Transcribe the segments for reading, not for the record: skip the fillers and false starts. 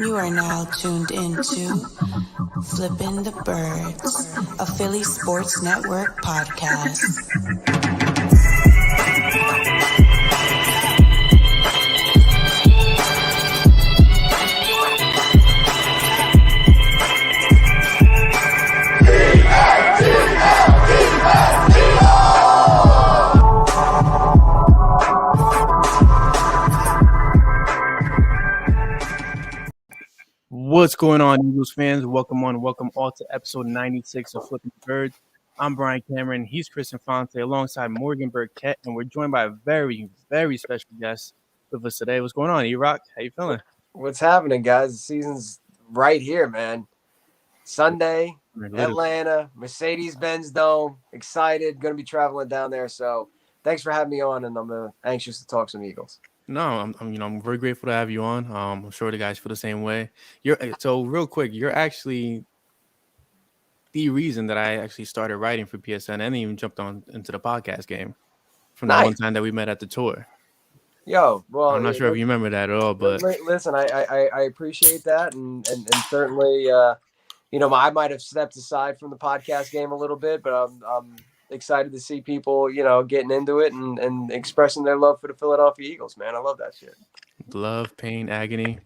You are now tuned into Flippin the Birds, a Philly Sports Network podcast. What's going on, Eagles fans? Welcome all to episode 96 of Flippin the Birds. I'm Brian Cameron. He's Chris Infante alongside Morgan Burkett, and we're joined by a very, very special guest with us today. What's going on, Erock? How you feeling? What's happening, guys? The season's right here, man. Sunday, Atlanta, Mercedes-Benz Dome. Excited, going to be traveling down there. So thanks for having me on, and I'm anxious to talk some Eagles. No, I'm very grateful to have you on. I'm sure the guys feel the same way. So real quick, you're actually the reason that I actually started writing for PSN and even jumped on into the podcast game from that one time that we met at the tour. Well, I'm not sure if you remember that at all, but listen, I appreciate that, and certainly, I might have stepped aside from the podcast game a little bit, but I'm excited to see people, getting into it and expressing their love for the Philadelphia Eagles, man. I love that shit. Love, pain, agony.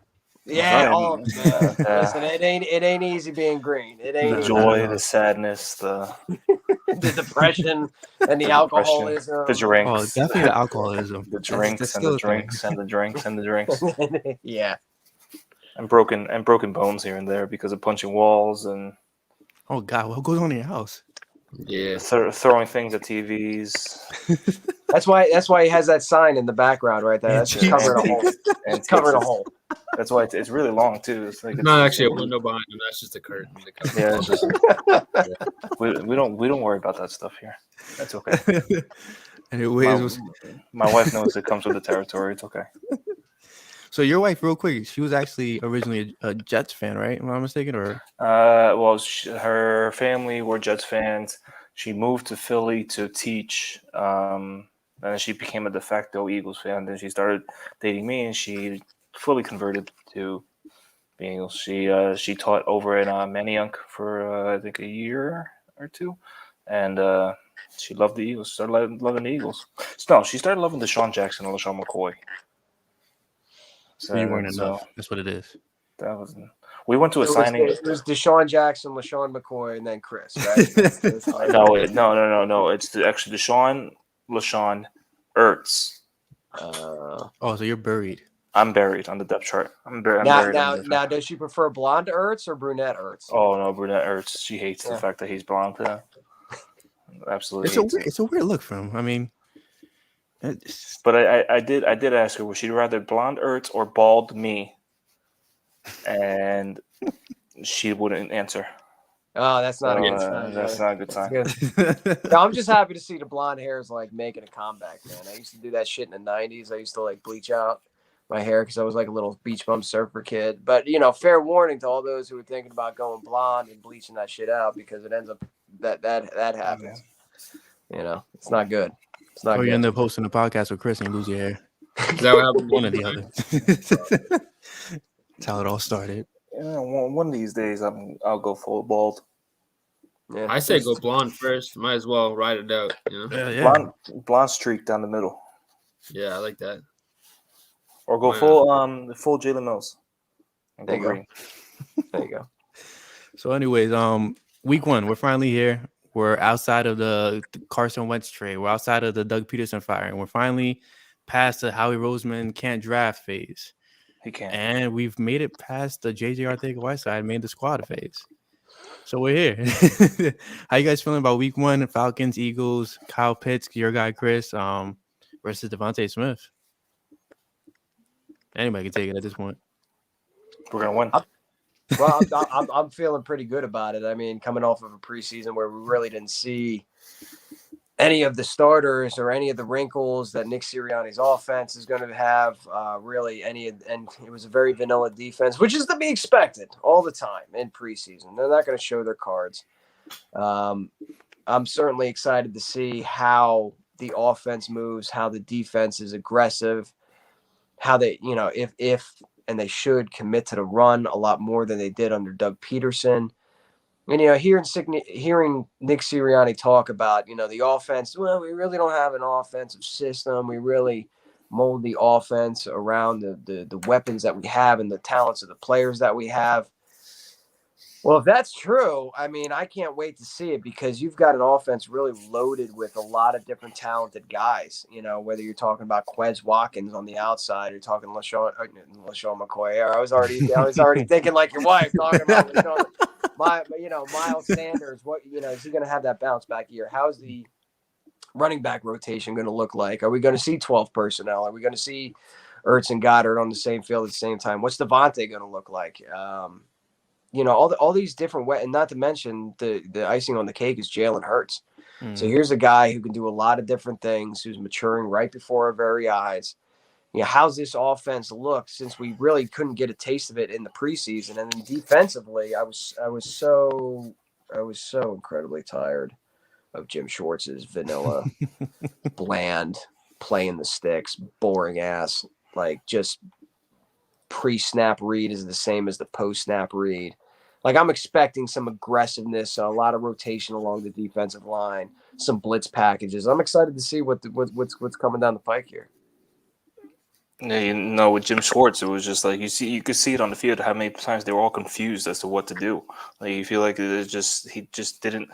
Yeah, all of it, man. Listen, it ain't easy being green. It ain't the joy, the sadness, the depression, and the alcoholism, the drinks. Oh, definitely the alcoholism. The drinks and the drinks and the drinks and the drinks. Yeah, and broken bones here and there because of punching walls and. Oh God, what goes on in your house? Yeah, throwing things at TVs. That's why he has that sign in the background right there. That's just covering a hole. It's covering a hole. That's why it's really long too. It's like not actually a window behind him. That's just a curtain. Yeah, it's just, we don't worry about that stuff here. That's okay. Anyways, my wife knows it comes with the territory. It's okay. So your wife, real quick, she was actually originally a Jets fan, right? Am I mistaken? Or her family were Jets fans. She moved to Philly to teach, and then she became a de facto Eagles fan. Then she started dating me, and she fully converted to being Eagles. She taught over in Manayunk for I think a year or two, and she loved the Eagles. She started loving the Eagles. No, she started loving Deshaun Jackson and LaShawn McCoy. So you weren't enough. That's what it is. We went to a signing. It was Deshaun Jackson, LaShawn McCoy, and then Chris, right? No. It's actually Deshaun, LaShawn, Ertz. So you're buried. I'm buried on the depth chart. I'm buried. Now, does she prefer blonde Ertz or brunette Ertz? Oh no, brunette Ertz. She hates the fact that he's blonde. Absolutely. It's a weird look for him. I mean. But I did ask her, would she rather blonde Ertz or bald me? And she wouldn't answer. Oh, that's not a good sign. That's not a good sign. No, I'm just happy to see the blonde hair is like making a comeback, man. I used to do that shit in the 90s. I used to like bleach out my hair because I was like a little beach bum surfer kid. But fair warning to all those who are thinking about going blonde and bleaching that shit out because it ends up that happens. It's not good. You end up hosting a podcast with Chris and you lose your hair. Is that what happened? One or the other. That's how it all started. Yeah, one of these days I'll go full bald. Yeah, I say go blonde first. Might as well ride it out. Yeah. Blonde streak down the middle. Yeah, I like that. Or go full Jalen Mills. And there go green. There you go. So, anyways, week one, we're finally here. We're outside of the Carson Wentz trade. We're outside of the Doug Peterson firing. We're finally past the Howie Roseman can't draft phase. He can't. And we've made it past the J.J. Arthur-Whiteside made the squad phase. So we're here. How you guys feeling about week one? Falcons, Eagles, Kyle Pitts, your guy Chris, versus Devontae Smith. Anybody can take it at this point. We're going to win. Well, I'm feeling pretty good about it. I mean, coming off of a preseason where we really didn't see any of the starters or any of the wrinkles that Nick Sirianni's offense is going to have, and it was a very vanilla defense, which is to be expected all the time in preseason. They're not going to show their cards. I'm certainly excited to see how the offense moves, how the defense is aggressive, how they, if and they should commit to the run a lot more than they did under Doug Peterson. And, hearing Nick Sirianni talk about, the offense, well, we really don't have an offensive system. We really mold the offense around the weapons that we have and the talents of the players that we have. Well, if that's true, I mean, I can't wait to see it, because you've got an offense really loaded with a lot of different talented guys. Whether you're talking about Quez Watkins on the outside, or you're talking LaShawn McCoy. I was already thinking like your wife, talking about LaShawn. Miles Sanders. What is he going to have that bounce back year? How's the running back rotation going to look like? Are we going to see 12 personnel? Are we going to see Ertz and Goddard on the same field at the same time? What's Devontae going to look like? All these different and not to mention the icing on the cake is Jalen Hurts. Mm-hmm. So here's a guy who can do a lot of different things, who's maturing right before our very eyes. How's this offense look, since we really couldn't get a taste of it in the preseason? And then defensively, I was so incredibly tired of Jim Schwartz's vanilla, bland, playing the sticks, boring ass, like just pre-snap read is the same as the post-snap read. Like, I'm expecting some aggressiveness, a lot of rotation along the defensive line, some blitz packages. I'm excited to see what's coming down the pike here. Yeah, with Jim Schwartz, it was just like you could see it on the field how many times they were all confused as to what to do. Like, you feel like he just didn't.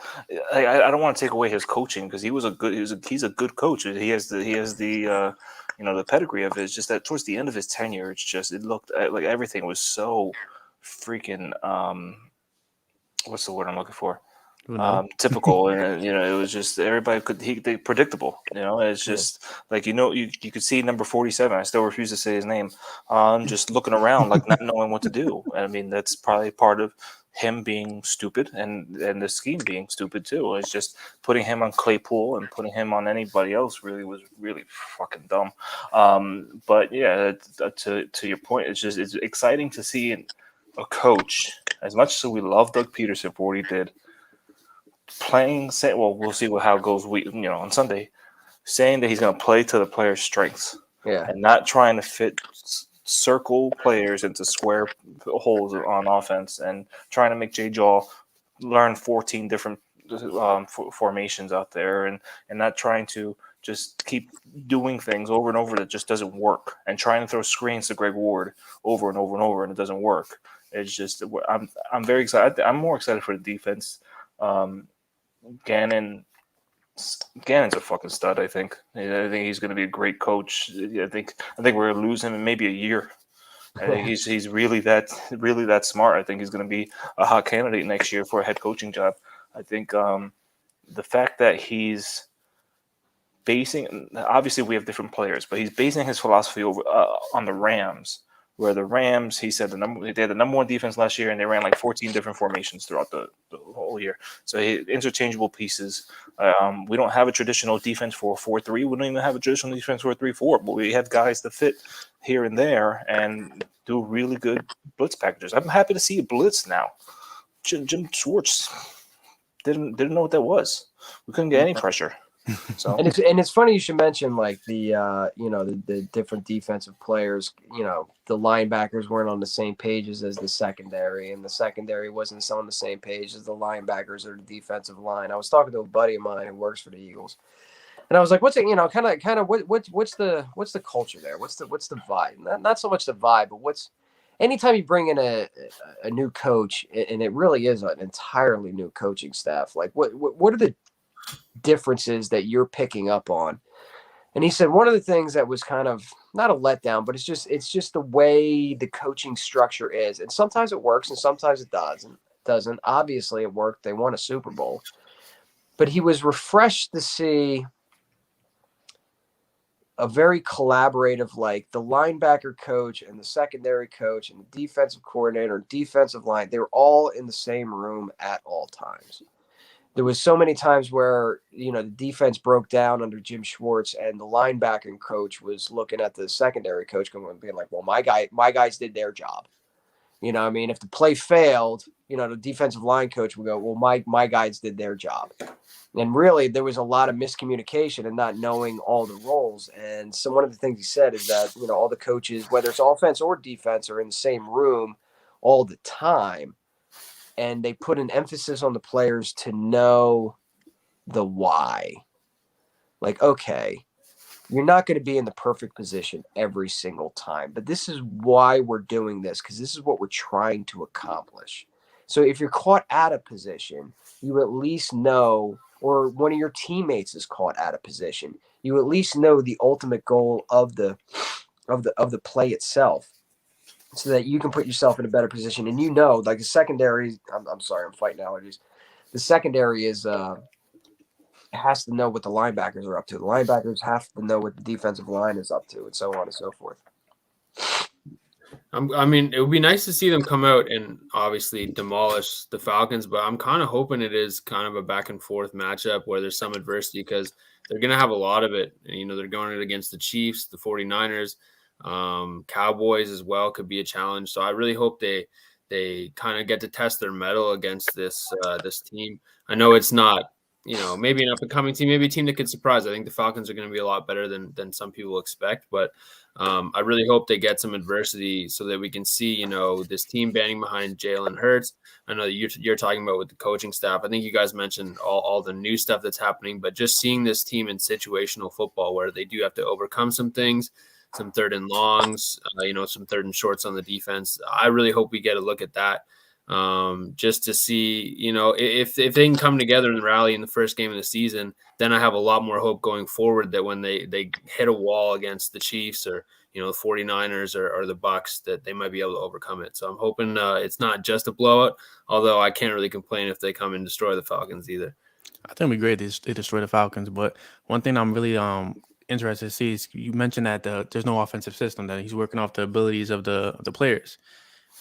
I don't want to take away his coaching, because he's a good coach. He has the the pedigree of it. It's just that towards the end of his tenure, it looked like everything was so freaking what's the word I'm looking for? Typical, and it was just everybody they predictable. It's just like you could see number 47. I still refuse to say his name. Just looking around like not knowing what to do. I mean, that's probably part of him being stupid and the scheme being stupid too. It's just putting him on Claypool and putting him on anybody else was really fucking dumb. But yeah, to your point, it's exciting to see a coach, as much as we love Doug Peterson for what he did, we'll see how it goes on Sunday, saying that he's going to play to the player's strengths, and not trying to fit circle players into square holes on offense, and trying to make Jay Jaw learn 14 different formations out there, and not trying to just keep doing things over and over that just doesn't work, and trying to throw screens to Greg Ward over and over and over, and it doesn't work. It's just I'm very excited. I'm more excited for the defense. Gannon's a fucking stud. I think he's going to be a great coach. I think we're going to lose him in maybe a year. I think he's really that smart. I think he's going to be a hot candidate next year for a head coaching job. I think the fact that he's basing, obviously we have different players, but he's basing his philosophy over on the Rams. Where the Rams, he said they had the number one defense last year, and they ran like 14 different formations throughout the whole year. So interchangeable pieces. We don't have a traditional defense for 4-3. We don't even have a traditional defense for 3-4. But we have guys that fit here and there and do really good blitz packages. I'm happy to see a blitz now. Jim Schwartz didn't know what that was. We couldn't get any pressure. So and it's funny you should mention like the different defensive players. The linebackers weren't on the same pages as the secondary, and the secondary wasn't on the same page as the linebackers or the defensive line. I was talking to a buddy of mine who works for the Eagles, and I was like, "What's it? What's the culture there? What's the vibe? Not so much the vibe, but anytime you bring in a new coach, and it really is an entirely new coaching staff. Like what are the differences that you're picking up on?" And he said one of the things that was kind of not a letdown, but it's just the way the coaching structure is, and sometimes it works and sometimes it doesn't. Obviously it worked. They won a Super Bowl, but he was refreshed to see a very collaborative, like the linebacker coach and the secondary coach and the defensive coordinator, defensive line, they were all in the same room at all times. There was so many times where, the defense broke down under Jim Schwartz, and the linebacking coach was looking at the secondary coach going and being like, well, my guys did their job. You know, I mean, if the play failed, you know, the defensive line coach would go, well, my guys did their job. And really, there was a lot of miscommunication and not knowing all the roles. And so one of the things he said is that, you know, all the coaches, whether it's offense or defense, are in the same room all the time. And they put an emphasis on the players to know the why. Like, okay, you're not going to be in the perfect position every single time, but this is why we're doing this, because this is what we're trying to accomplish. So if you're caught out of position, you at least know, or one of your teammates is caught out of position, you at least know the ultimate goal of the play itself, so that you can put yourself in a better position. And you know, like the secondary, I'm sorry, I'm fighting allergies. The secondary is has to know what the linebackers are up to. The linebackers have to know what the defensive line is up to, and so on and so forth. I mean, it would be nice to see them come out and obviously demolish the Falcons, but I'm kind of hoping it is kind of a back and forth matchup where there's some adversity, because they're going to have a lot of it. And, you know, they're going against the Chiefs, the 49ers, Cowboys as well could be a challenge. So I really hope they kind of get to test their mettle against this team. I know it's not, you know, maybe an up-and-coming team, maybe a team that could surprise. I think the Falcons are going to be a lot better than some people expect, but I really hope they get some adversity so that we can see, you know, this team banding behind Jalen Hurts. I know that you're talking about with the coaching staff. I think you guys mentioned all the new stuff that's happening, but just seeing this team in situational football where they do have to overcome some things, some third and longs, you know, some third and shorts on the defense. I really hope we get a look at that. Just to see, you know, if they can come together and rally in the first game of the season, then I have a lot more hope going forward that when they hit a wall against the Chiefs or, you know, the 49ers or the Bucks, that they might be able to overcome it. So I'm hoping it's not just a blowout, although I can't really complain if they come and destroy the Falcons either. I think it'd be great they destroy the Falcons, but one thing I'm really interested to see is you mentioned that there's no offensive system, that he's working off the abilities of the players.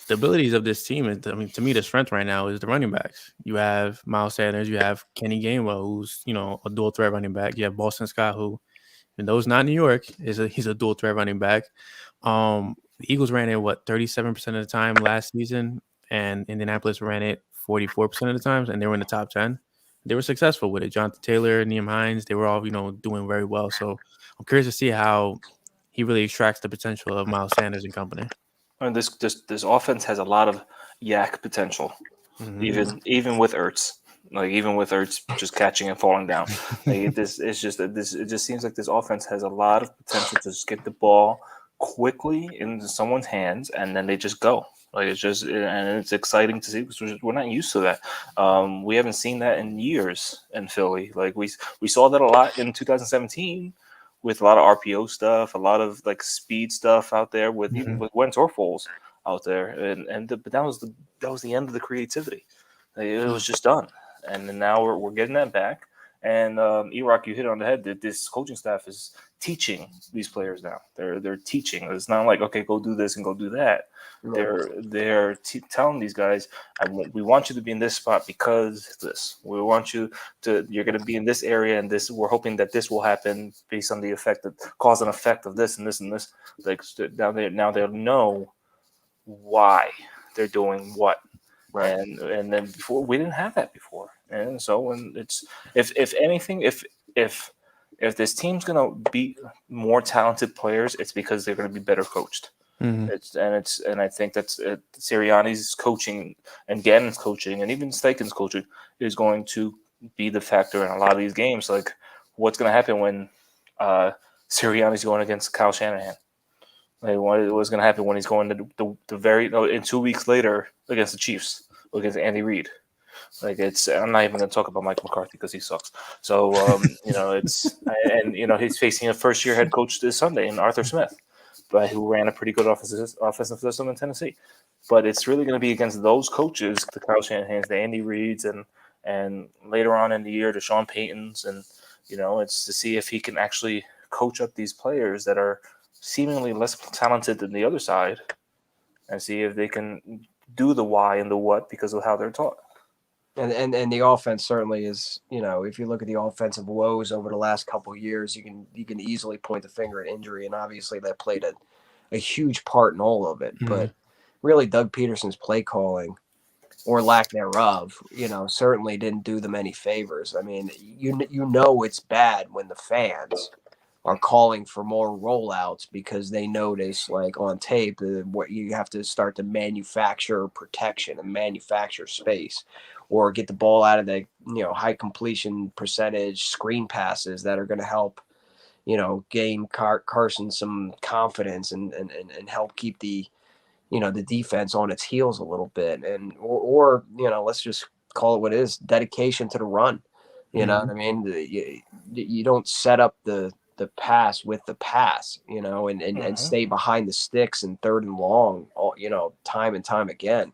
The abilities of this team is, I mean, to me, the strength right now is the running backs. You have Miles Sanders, you have Kenny Gainwell, who's, you know, a dual threat running back. You have Boston Scott, who, even though he's not New York, he's a dual threat running back. The Eagles ran it 37% of the time last season, and Indianapolis ran it 44% of the times, and they were in the top 10. They were successful with it. Jonathan Taylor, Nyheim Hines, they were all, you know, doing very well. So I'm curious to see how he really extracts the potential of Miles Sanders and company. I mean, this offense has a lot of yak potential, even with Ertz. Like even with Ertz just catching and falling down, like it just seems like this offense has a lot of potential to just get the ball quickly into someone's hands and then they just go. Like it's exciting to see because we're not used to that. We haven't seen that in years in Philly. Like we saw that a lot in 2017. With a lot of RPO stuff, a lot of like speed stuff out there with even with Wentz or Foles out there, but that was the end of the creativity. Like, it was just done, and then now we're getting that back. And Erock, you hit it on the head that this coaching staff is teaching these players now. They're teaching. It's not like, okay, go do this and go do that. They're telling these guys, we want you to be in this spot because this. We want you to. You're going to be in this area, and this. We're hoping that this will happen based on the effect that cause and effect of this and this and this. Like now they'll know why they're doing what. Right. And then before we didn't have that before, and so when it's if anything, if this team's gonna beat more talented players, it's because they're gonna be better coached. And I think that's Sirianni's coaching and Gannon's coaching and even Steichen's coaching is going to be the factor in a lot of these games. Like what's gonna happen when Sirianni's going against Kyle Shanahan? Like what's going to happen when he's going to in 2 weeks later against the Chiefs, against Andy Reid? Like I'm not even going to talk about Mike McCarthy because he sucks. So he's facing a first-year head coach this Sunday in Arthur Smith, who ran a pretty good offensive system in Tennessee. But it's really going to be against those coaches, the Kyle Shanahans, the Andy Reids, and later on in the year, the Sean Paytons, and it's to see if he can actually coach up these players that are seemingly less talented than the other side, and see if they can do the why and the what because of how they're taught. And the offense certainly is, if you look at the offensive woes over the last couple of years, you can easily point the finger at injury, and obviously that played a huge part in all of it. But really Doug Peterson's play calling or lack thereof, certainly didn't do them any favors. I mean, it's bad when the fans are calling for more rollouts because they notice, like on tape, what you have to start to manufacture protection and manufacture space, or get the ball out of the high completion percentage screen passes that are going to help gain Carson some confidence and help keep the the defense on its heels a little bit, and or let's just call it what it is, dedication to the run. You know what I mean? You don't set up the pass with the pass, and stay behind the sticks and third and long, time and time again.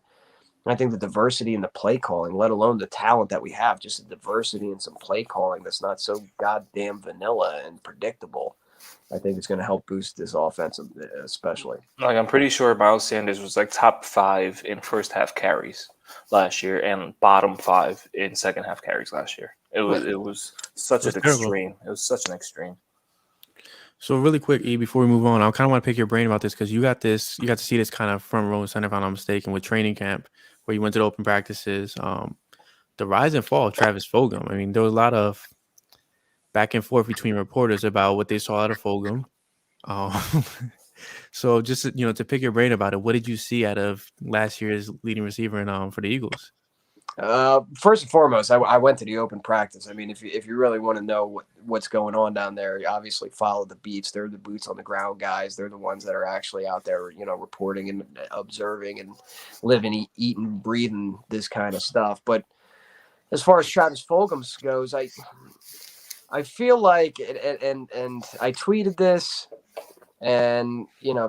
And I think the diversity in the play calling, let alone the talent that we have, just the diversity in some play calling that's not so goddamn vanilla and predictable, I think it's going to help boost this offense, especially. Like, I'm pretty sure Miles Sanders was like top 5 in first half carries last year and bottom 5 in second half carries last year. It was such an extreme. It was such an extreme. So really quick, E, before we move on, I kind of want to pick your brain about this because you got to see this kind of front row center, if I'm not mistaken, with training camp, where you went to the open practices. The rise and fall of Travis Fulgham. I mean, there was a lot of back and forth between reporters about what they saw out of Fulgham. So just to pick your brain about it, what did you see out of last year's leading receiver for the Eagles? First and foremost, I went to the open practice. I mean, if you really want to know what's going on down there, you obviously follow the beats. They're the boots on the ground guys. They're the ones that are actually out there, reporting and observing and living, eating, breathing this kind of stuff. But as far as Travis Fulgham goes, I feel like, and I tweeted this, and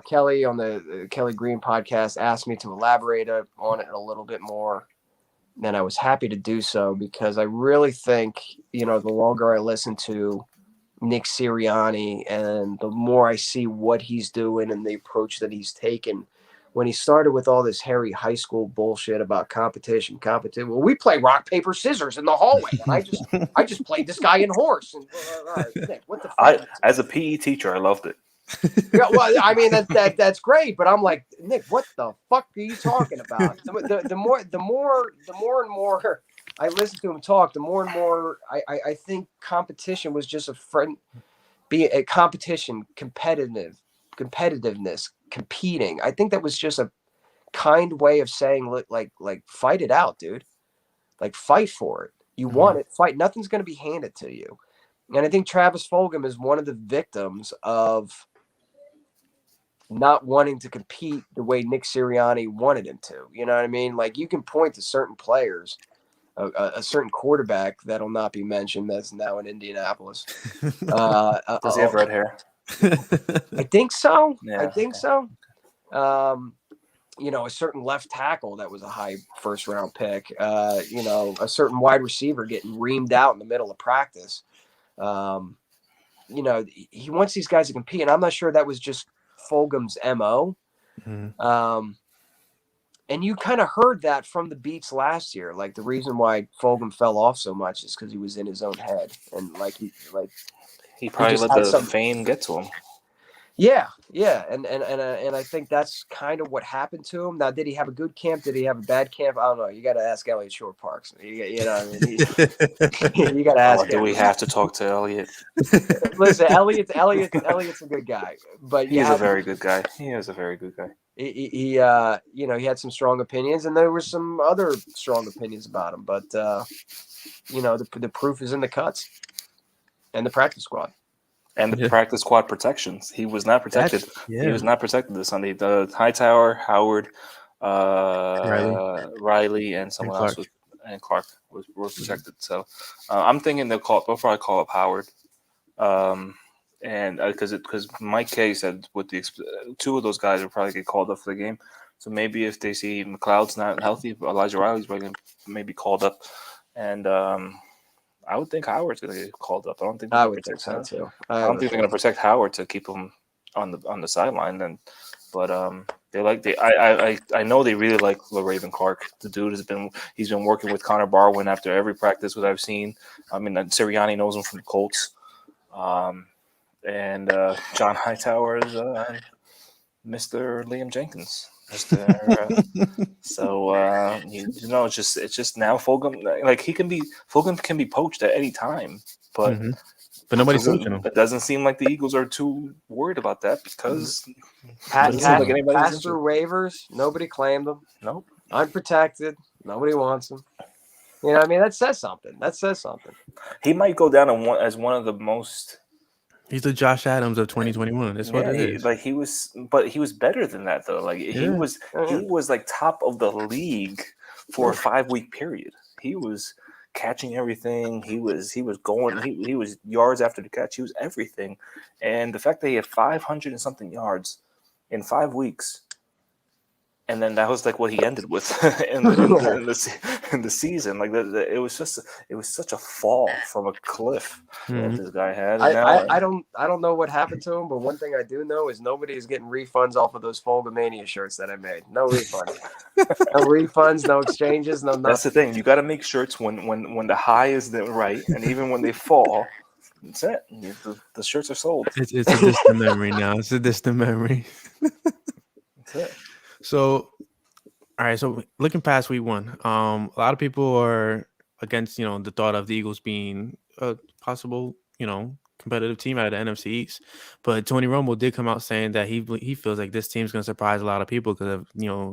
Kelly on the Kelly Green podcast asked me to elaborate on it a little bit more. And I was happy to do so because I really think, the longer I listen to Nick Sirianni and the more I see what he's doing and the approach that he's taken, when he started with all this hairy high school bullshit about competition. Well, we play rock, paper, scissors in the hallway, and I just played this guy in horse. And all right, Nick, what the fuck? As a PE teacher, I loved it. Yeah, well, I mean that's great, but I'm like, Nick, what the fuck are you talking about? The more and more I listen to him talk, the more and more I think competition was just be a competition, competitiveness, competing. I think that was just a kind way of saying, like fight it out, dude. Like, fight for it. You want it, fight. Nothing's going to be handed to you. And I think Travis Fulgham is one of the victims of not wanting to compete the way Nick Sirianni wanted him to. You know what I mean? Like, you can point to certain players, a certain quarterback that'll not be mentioned that's now in Indianapolis. Does he have red hair? I think so. Yeah, I think so. A certain left tackle that was a high first round pick. A certain wide receiver getting reamed out in the middle of practice. He wants these guys to compete, and I'm not sure that was just Fulgham's MO. And you kind of heard that from the beats last year. Like, the reason why Fulgham fell off so much is because he was in his own head, and he probably let the fame get to him. Yeah, and I think that's kind of what happened to him. Now, did he have a good camp? Did he have a bad camp? I don't know. You got to ask Elliott Shore Parks. You got to ask. Do we have to talk to Elliott? Listen, Elliott's a good guy, but he's a very good guy. He is a very good guy. He had some strong opinions, and there were some other strong opinions about him. But the proof is in the cuts and the practice squad. And the practice squad protections. He was not protected. He was not protected this Sunday. The Hightower, Howard, Riley, and someone else and Clark were protected. So I'm thinking they'll before I call up Howard. And because Mike Kay said with the two of those guys will probably get called up for the game. So maybe if they see McLeod's not healthy, Elijah Riley's probably going to maybe called up. And I would think Howard's going to get called up. I don't think I would think so too. I don't think they're going to protect Howard to keep him on the sideline. I know they really like LaRaven Clark. The dude he's been working with Connor Barwin after every practice what I've seen. I mean, Sirianni knows him from the Colts. And John Hightower is Mr. Liam Jenkins. It's just now Fulgham. Like Fulgham can be poached at any time, but nobody's poaching him. It doesn't seem like the Eagles are too worried about that because Pass through waivers. Nobody claimed them. Nope. Unprotected. Nobody wants them. You know, I mean, that says something. He might go down as one of the most. He's the Josh Adams of 2021. That's what it is. He was better than that though. Like he was like top of the league for a 5-week period. He was catching everything. He was going. He was yards after the catch. He was everything. And the fact that he had 500 and something yards in 5 weeks. And then that was like what he ended with in the season. Like it was such a fall from a cliff that this guy had. I don't know what happened to him, but one thing I do know is nobody is getting refunds off of those Fulgamania shirts that I made. No refunds, no refunds, no exchanges, no nothing. That's the thing. You got to make shirts when the high is right, and even when they fall. That's it. The shirts are sold. It's a distant memory now. It's a distant memory. That's it. So, all right. So looking past week 1, a lot of people are against, the thought of the Eagles being a possible, competitive team out of the NFC East. But Tony Romo did come out saying that he feels like this team's going to surprise a lot of people because of,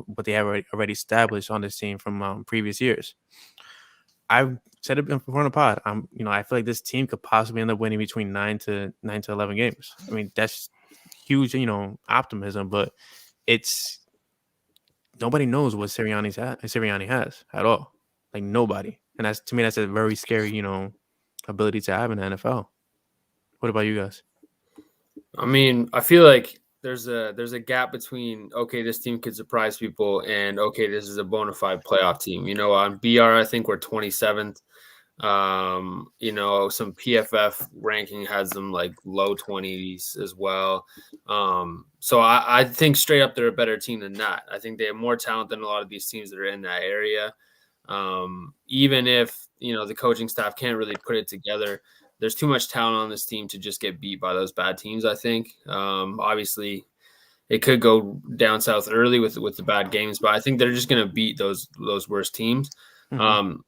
what they have already established on this team from previous years. I've said it in front of the pod. I feel like this team could possibly end up winning between 9 to 11 games. I mean, that's huge, optimism, but it's. Nobody knows what Sirianni has at all. Like nobody. And to me, that's a very scary, ability to have in the NFL. What about you guys? I mean, I feel like there's a gap between, okay, this team could surprise people and, okay, this is a bona fide playoff team. On BR, I think we're 27th. Some PFF ranking has them like low 20s as well. So I think straight up they're a better team than that. I think they have more talent than a lot of these teams that are in that area. Even if, the coaching staff can't really put it together, there's too much talent on this team to just get beat by those bad teams, I think. Obviously it could go down south early with the bad games, but I think they're just going to beat those worst teams. Mm-hmm.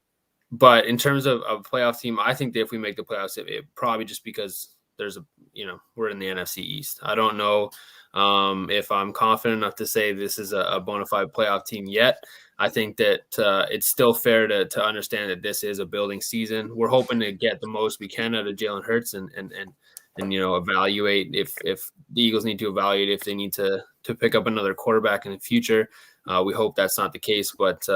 But in terms of a playoff team, I think that if we make the playoffs, it probably just because we're in the NFC East. I don't know if I'm confident enough to say this is a bona fide playoff team yet. I think that it's still fair to understand that this is a building season. We're hoping to get the most we can out of Jalen Hurts and evaluate if the Eagles need to evaluate if they need to pick up another quarterback in the future. We hope that's not the case, but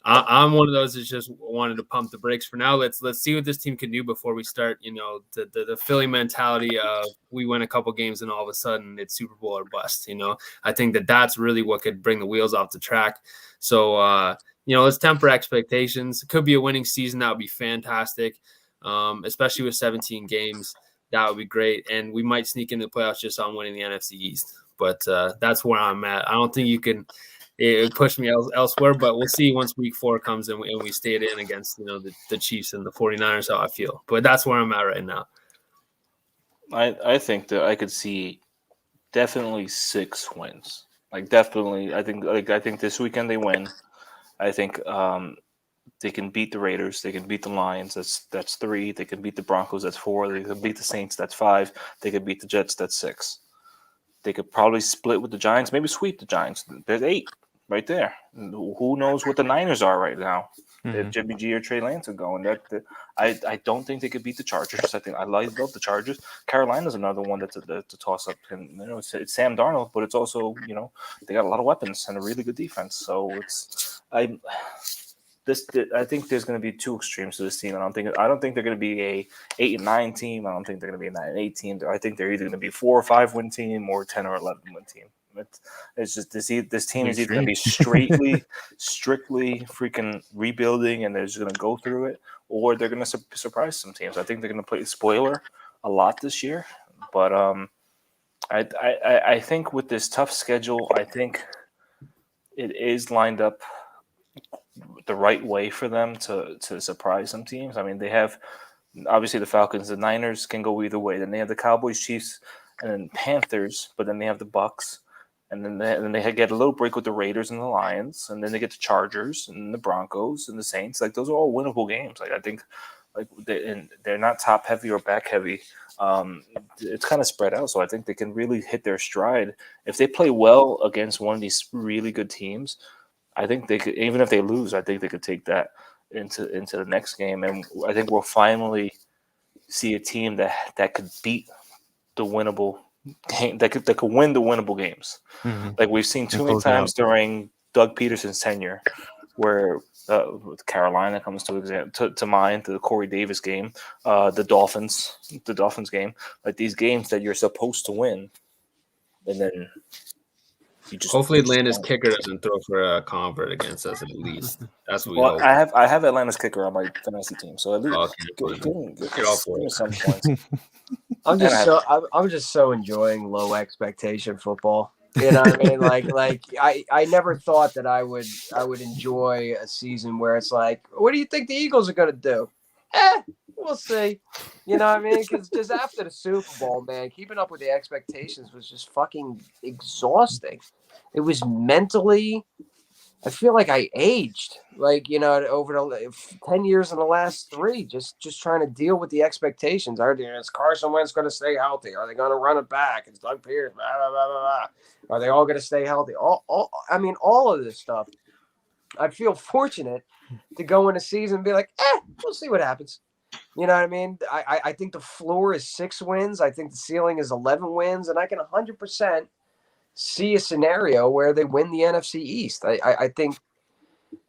I'm one of those that just wanted to pump the brakes for now. Let's see what this team can do before we start, the Philly mentality of we win a couple games and all of a sudden it's Super Bowl or bust. I think that's really what could bring the wheels off the track. So, let's temper expectations. It could be a winning season. That would be fantastic, especially with 17 games. That would be great. And we might sneak into the playoffs just on winning the NFC East. But that's where I'm at. I don't think you can – it pushed me elsewhere, but we'll see once week 4 comes and we stay it in against, the Chiefs and the 49ers, how I feel. But that's where I'm at right now. I think that I could see definitely 6 wins. Like definitely, I think this weekend they win. I think they can beat the Raiders. They can beat the Lions. That's 3. They can beat the Broncos. That's 4. They can beat the Saints. That's 5. They could beat the Jets. That's 6. They could probably split with the Giants. Maybe sweep the Giants. There's 8 right there. Who knows what the Niners are right now? Mm-hmm. If Jimmy G or Trey Lance are going, I don't think they could beat the Chargers. I love the Chargers. Carolina's another one that's a toss up. And it's Sam Darnold, but it's also they got a lot of weapons and a really good defense. So I think there's going to be 2 extremes to this team. I don't think they're going to be a 8-9 team. I don't think they're going to be a 9-8 team. I think they're either going to be 4 or 5 win team or 10 or 11 win team. It's just this team is either going to be strictly freaking rebuilding and they're just going to go through it, or they're going to surprise some teams. I think they're going to play spoiler a lot this year, but I think with this tough schedule, I think it is lined up the right way for them to surprise some teams. I mean, they have obviously the Falcons, the Niners can go either way. Then they have the Cowboys, Chiefs, and then Panthers, but then they have the Bucks. And then they get a little break with the Raiders and the Lions, and then they get the Chargers and the Broncos and the Saints. Like, those are all winnable games. Like, I think, like, they're not top heavy or back heavy. It's kind of spread out, so I think they can really hit their stride if they play well against one of these really good teams. I think they could, even if they lose, I think they could take that into the next game, and I think we'll finally see a team that could beat the winnable game, that could win the winnable games. Mm-hmm. Like we've seen too many times during Doug Peterson's tenure, where Carolina comes to mind, the Corey Davis game, the Dolphins game, like these games that you're supposed to win, and then you just hopefully Atlanta's kicker doesn't throw for a convert against us at least. That's what we hope. I have Atlanta's kicker on my fantasy team, so at least get off for it. Some points. I'm just so enjoying low expectation football. You know what I mean? Like I never thought that I would enjoy a season where it's like, what do you think the Eagles are going to do? We'll see. You know what I mean? Because just after the Super Bowl, man, keeping up with the expectations was just fucking exhausting. It was mentally. I feel like I aged, like, you know, over the 10 years in the last 3, just trying to deal with the expectations. Is Carson Wentz going to stay healthy? Are they going to run it back? Is Doug Peterson? Blah, blah, blah, blah, blah. Are they all going to stay healthy? All of this stuff. I feel fortunate to go in a season and be like, we'll see what happens. You know what I mean? I think the floor is 6 wins. I think the ceiling is 11 wins, and I can 100% see a scenario where they win the NFC East. I think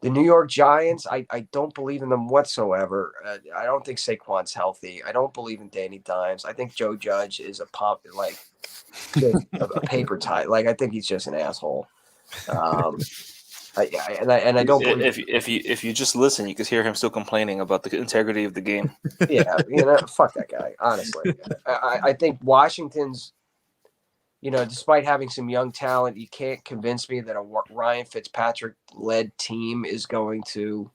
the New York Giants, I don't believe in them whatsoever. I don't think Saquon's healthy. I don't believe in Danny Dimes. I think Joe Judge is a paper tie. Like, I think he's just an asshole. I don't believe. If you just listen, you could hear him still complaining about the integrity of the game. Yeah, you know, fuck that guy. Honestly, I think Washington's. You know, despite having some young talent, you can't convince me that a Ryan Fitzpatrick-led team is going to,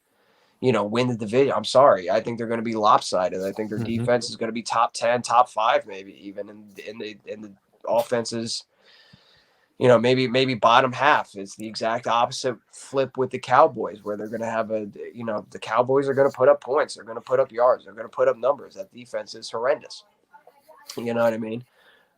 you know, win the division. I'm sorry. I think they're going to be lopsided. I think their defense is going to be top 10, top 5, maybe even in the offenses. You know, maybe bottom half. It's the exact opposite flip with the Cowboys, where they're going to have the Cowboys are going to put up points. They're going to put up yards. They're going to put up numbers. That defense is horrendous. You know what I mean?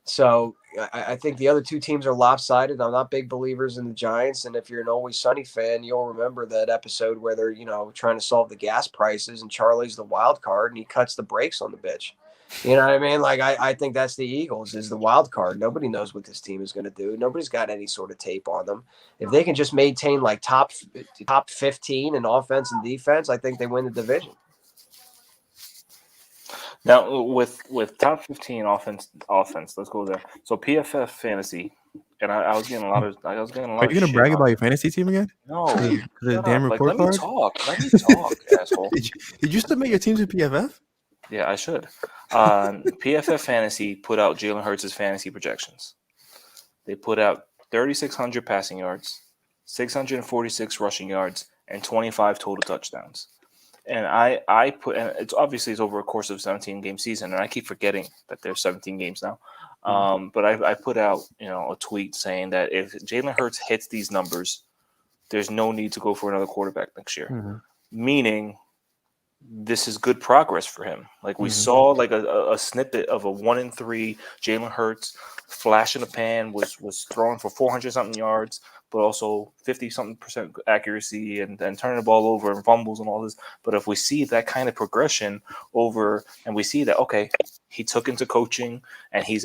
So I think the other 2 teams are lopsided. I'm not big believers in the Giants. And if you're an Always Sunny fan, you'll remember that episode where they're, you know, trying to solve the gas prices and Charlie's the wild card and he cuts the brakes on the bitch. You know what I mean? Like, I think that's the Eagles is the wild card. Nobody knows what this team is going to do. Nobody's got any sort of tape on them. If they can just maintain like top 15 in offense and defense, I think they win the division. Now, with top 15 offense, let's go there. So PFF fantasy, and I was getting a lot of. Are you gonna brag about your fantasy team again? No, the damn report card. Let me talk, asshole. Did you submit your teams to PFF? Yeah, I should. PFF fantasy put out Jalen Hurts' fantasy projections. They put out 3,600 passing yards, 646 rushing yards, and 25 total touchdowns. And I put, and it's over a course of 17-game season, and I keep forgetting that there's 17 games now. But I put out, you know, a tweet saying that if Jalen Hurts hits these numbers, there's no need to go for another quarterback next year. Meaning, this is good progress for him. Like we saw, like a snippet of a 1-3 Jalen Hurts, flash in the pan, was throwing for 400-something yards, but also 50-something% accuracy and turning the ball over and fumbles and all this. But if we see that kind of progression over, and we see that, okay, he took into coaching and he's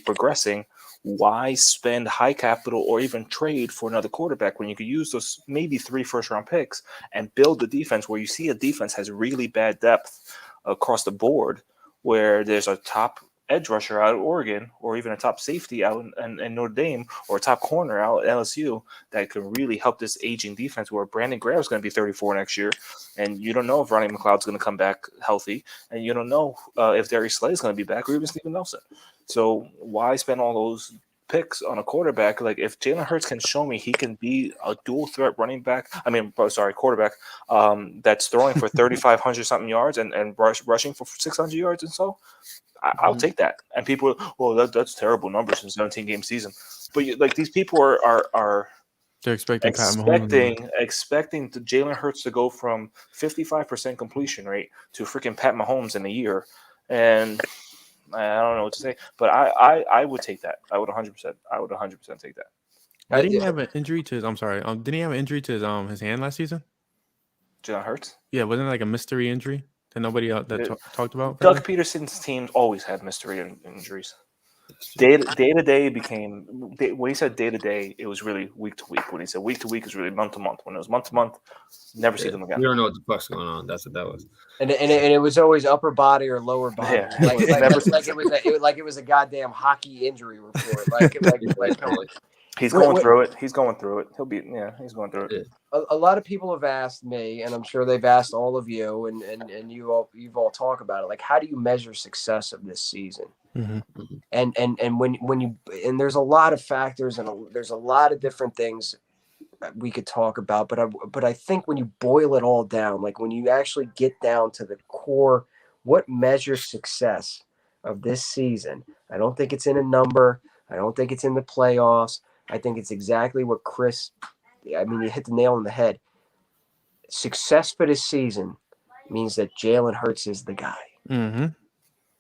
progressing, why spend high capital or even trade for another quarterback when you could use those maybe 3 first-round picks and build the defense where you see a defense has really bad depth across the board, where there's a top edge rusher out of Oregon, or even a top safety out in Notre Dame, or a top corner out at LSU that can really help this aging defense, where Brandon Graham is going to be 34 next year, and you don't know if Ronnie McLeod's going to come back healthy, and you don't know if Darius Slay is going to be back, or even Steven Nelson. So why spend all those picks on a quarterback? Like, if Jalen Hurts can show me he can be a dual threat quarterback that's throwing for 3,500 something yards and rushing for 600 yards and so, I'll take that. And people, well, that's terrible numbers in a 17-game season. But like these people are They're expecting Pat Mahomes. expecting Jalen Hurts to go from 55% completion rate to freaking Pat Mahomes in a year, and I don't know what to say. But I would take that. I would 100%. I would 100% take that. Did he have an injury to his? I'm sorry. Did he have an injury to his hand last season? Jalen Hurts? Yeah, wasn't it like a mystery injury that nobody talked about? Doug Peterson's teams always had mystery injuries. Day to day became when he said day to day, it was really week to week. When he said week to week, it was really month to month. When it was month to month, never see them again. You don't know what the fuck's going on. That's what that was. And it was always upper body or lower body. Yeah. Like it was a goddamn hockey injury report. He's going through it. He's going through it. He's going through it. A lot of people have asked me, and I'm sure they've asked all of you, and you've all talked about it. Like, how do you measure success of this season? Mm-hmm. And when you there's a lot of factors and there's a lot of different things we could talk about, but I think when you boil it all down, like when you actually get down to the core, what measures success of this season? I don't think it's in a number. I don't think it's in the playoffs. I think it's exactly what Chris. I mean, you hit the nail on the head. Success for this season means that Jalen Hurts is the guy. Mm-hmm.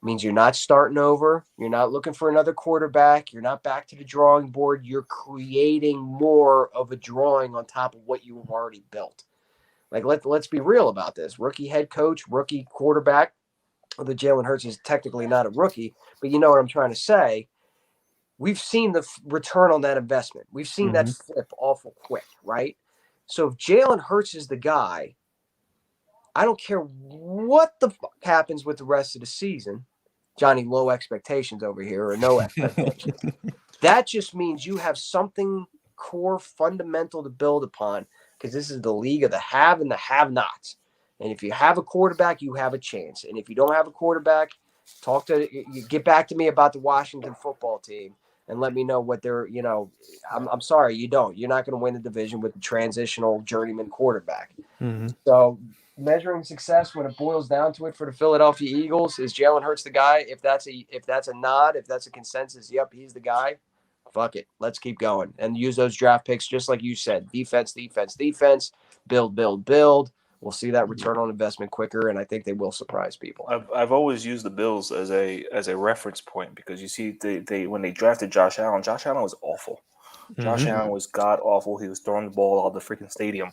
Means you're not starting over. You're not looking for another quarterback. You're not back to the drawing board. You're creating more of a drawing on top of what you have already built. Like, let's be real about this. Rookie head coach, rookie quarterback. Although Jalen Hurts is technically not a rookie, but you know what I'm trying to say. We've seen the return on that investment. We've seen that flip awful quick, right? So if Jalen Hurts is the guy, I don't care what the fuck happens with the rest of the season. Johnny, low expectations over here, or no expectations. That just means you have something core fundamental to build upon, because this is the league of the have and the have-nots. And if you have a quarterback, you have a chance. And if you don't have a quarterback, get back to me about the Washington football team and let me know what they're, I'm sorry, you don't. You're not going to win the division with the transitional journeyman quarterback. Mm-hmm. So measuring success when it boils down to it for the Philadelphia Eagles, is Jalen Hurts the guy? If that's a nod, if that's a consensus, yep, he's the guy. Fuck it. Let's keep going and use those draft picks just like you said. Defense, build. We'll see that return on investment quicker, and I think they will surprise people. I've always used the Bills as a reference point, because you see they when they drafted Josh Allen was awful. Mm-hmm. Josh Allen was god awful. He was throwing the ball out of the freaking stadium,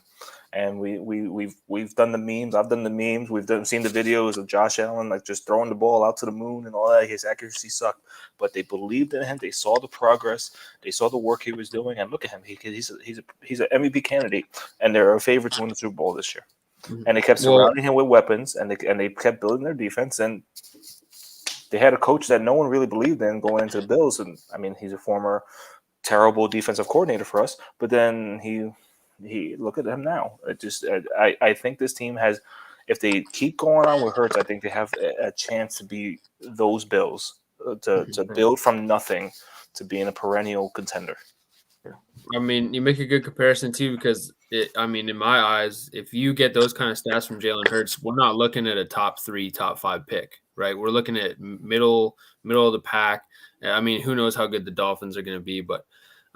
and we've done the memes. I've done the memes. Seen the videos of Josh Allen like just throwing the ball out to the moon and all that. His accuracy sucked, but they believed in him. They saw the progress. They saw the work he was doing, and look at him. He's an MVP candidate, and they're a favorite to win the Super Bowl this year. And they kept surrounding him with weapons, and they kept building their defense. And they had a coach that no one really believed in going into the Bills. And I mean, he's a former terrible defensive coordinator for us. But then he look at him now. I think this team has, if they keep going on with Hurts, I think they have a chance to be those Bills, to build from nothing to being a perennial contender. I mean, you make a good comparison too, because in my eyes, if you get those kind of stats from Jalen Hurts, we're not looking at a top 3, top 5 pick, right? We're looking at middle of the pack. I mean, who knows how good the Dolphins are going to be, but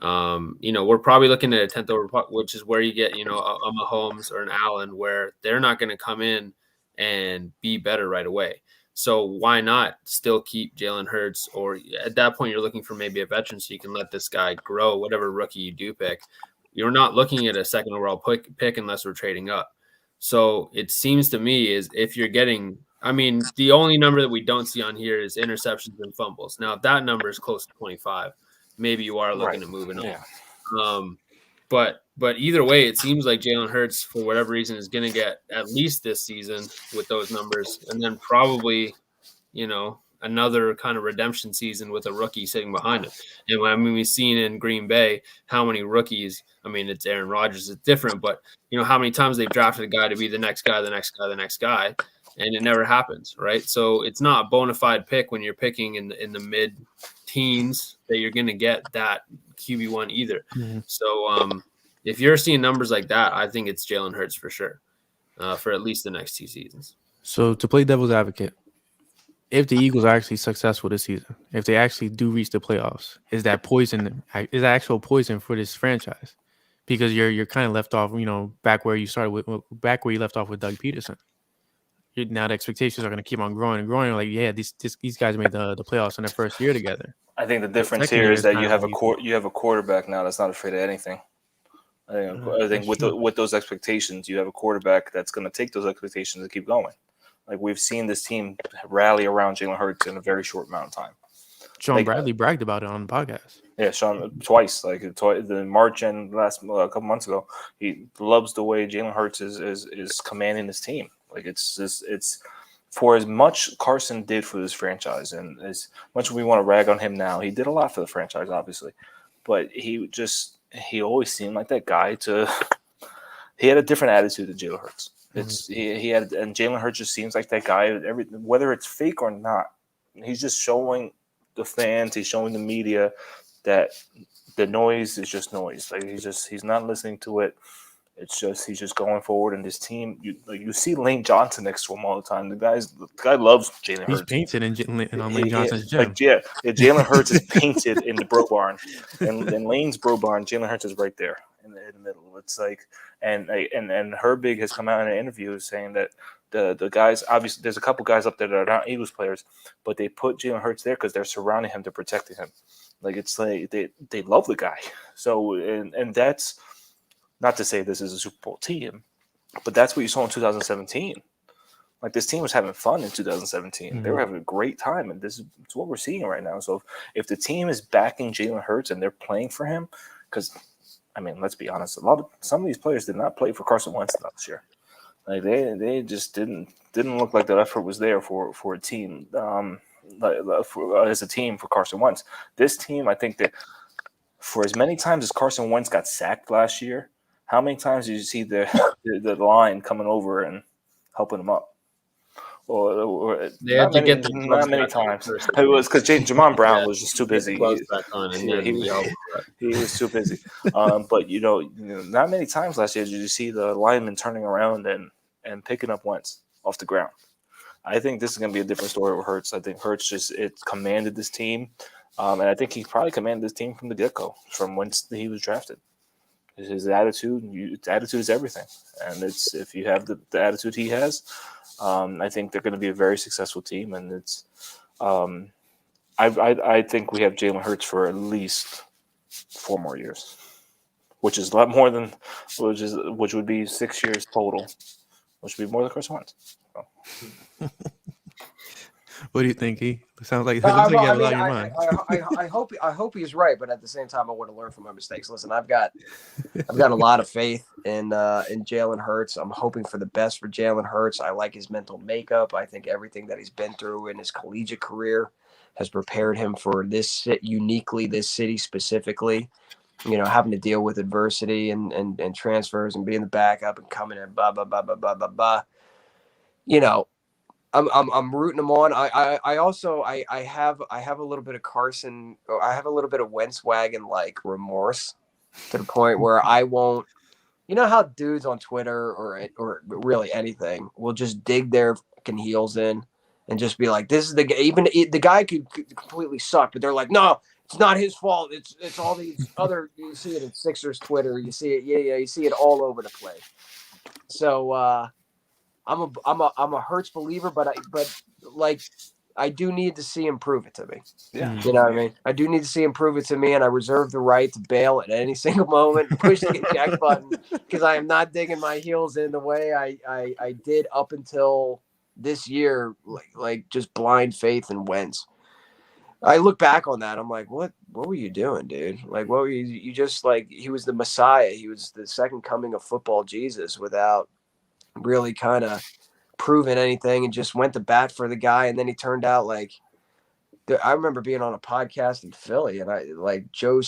we're probably looking at a 10th over, which is where you get, a Mahomes or an Allen, where they're not going to come in and be better right away. So why not still keep Jalen Hurts? Or at that point, you're looking for maybe a veteran so you can let this guy grow, whatever rookie you do pick. You're not looking at a second overall pick unless we're trading up. So it seems to me is if you're getting – the only number that we don't see on here is interceptions and fumbles. Now, if that number is close to 25, maybe you are looking at moving on. Yeah. But either way, it seems like Jalen Hurts, for whatever reason, is going to get at least this season with those numbers, and then probably, another kind of redemption season with a rookie sitting behind him. And we've seen in Green Bay how many rookies. It's Aaron Rodgers, it's different, but how many times they've drafted a guy to be the next guy, and it never happens, right? So it's not a bona fide pick when you're picking in the mid teens that you're going to get that QB1 either. Mm-hmm. So if you're seeing numbers like that, I think it's Jalen Hurts for sure, for at least the next 2 seasons. So to play devil's advocate, if the Eagles are actually successful this season, if they actually do reach the playoffs, is that poison? Is that actual poison for this franchise? Because you're kind of left off, back where you back where you left off with Doug Peterson. Now the expectations are going to keep on growing and growing. Like, yeah, these guys made the playoffs in their first year together. I think the difference second here year is that is you kind have of you have a quarterback now that's not afraid of anything. I think with those expectations, you have a quarterback that's going to take those expectations and keep going. Like, we've seen this team rally around Jalen Hurts in a very short amount of time. Sean Bradley bragged about it on the podcast. Yeah, Sean twice, the March and last a couple months ago. He loves the way Jalen Hurts is commanding his team. Like, it's for as much Carson did for this franchise, and as much as we want to rag on him now, he did a lot for the franchise, obviously. But he always seemed like that guy he had a different attitude than Jalen Hurts. He had, and Jalen Hurts just seems like that guy. Whether it's fake or not, he's just showing the fans, he's showing the media that the noise is just noise. Like, he's not listening to it. It's just he's just going forward, and this team. You see Lane Johnson next to him all the time. The guy loves Jalen Hurts. He's painted on Lane Johnson's gym. Jalen Hurts is painted in the Bro Barn, and Lane's Bro Barn. Jalen Hurts is right there in the middle. It's like, and Herbig has come out in an interview saying that the guys, obviously there's a couple guys up there that are not Eagles players, but they put Jalen Hurts there because they're surrounding him, they're protecting him. Like, it's like they love the guy. So and that's. Not to say this is a Super Bowl team, but that's what you saw in 2017. Like, this team was having fun in 2017. They were having a great time, and it's what we're seeing right now. So if the team is backing Jalen Hurts and they're playing for him, because, I mean, let's be honest, some of these players did not play for Carson Wentz last year. Like, they just didn't look like that effort was there for a team, as a team for Carson Wentz. This team, I think that for as many times as Carson Wentz got sacked last year, how many times did you see the line coming over and helping him up? Or they had to get not many times. It was because Jamon Brown was just too busy. He was too busy. But not many times last year did you see the lineman turning around and picking up Wentz off the ground. I think this is going to be a different story with Hurts. I think Hurts it commanded this team, and I think he probably commanded this team from the get-go, from when he was drafted. His attitude, attitude is everything, and if you have the attitude he has, I think they're going to be a very successful team. And it's, I think we have Jalen Hurts for at least 4 more years, which is a lot more than which would be 6 years total, which would be more than Carson Wentz. So. What do you think, he? Sounds like you have a lot on your mind. I hope he's right, but at the same time, I want to learn from my mistakes. Listen, I've got a lot of faith in Jalen Hurts. I'm hoping for the best for Jalen Hurts. I like his mental makeup. I think everything that he's been through in his collegiate career has prepared him for this city specifically. Having to deal with adversity and transfers and being the backup and coming in, blah blah blah blah blah blah blah. I'm rooting him on. I also have a little bit of Carson. I have a little bit of Wentz wagon like remorse to the point where I won't. You know how dudes on Twitter or really anything will just dig their fucking heels in and just be like, "This is the guy." Even the guy could completely suck, but they're like, "No, it's not his fault. It's all these other." You see it in Sixers Twitter. You see it. Yeah. You see it all over the place. So. I'm a Hurts believer, but I do need to see him prove it to me. Yeah, you know what I mean. I do need to see him prove it to me, and I reserve the right to bail at any single moment and push the eject button because I am not digging my heels in the way I did up until this year, like just blind faith in Wentz. I look back on that, I'm like, what were you doing, dude? Like, what were you just like? He was the Messiah. He was the second coming of football Jesus without really kind of proven anything, and just went to bat for the guy. And then he turned out like, I remember being on a podcast in Philly, and I like Joe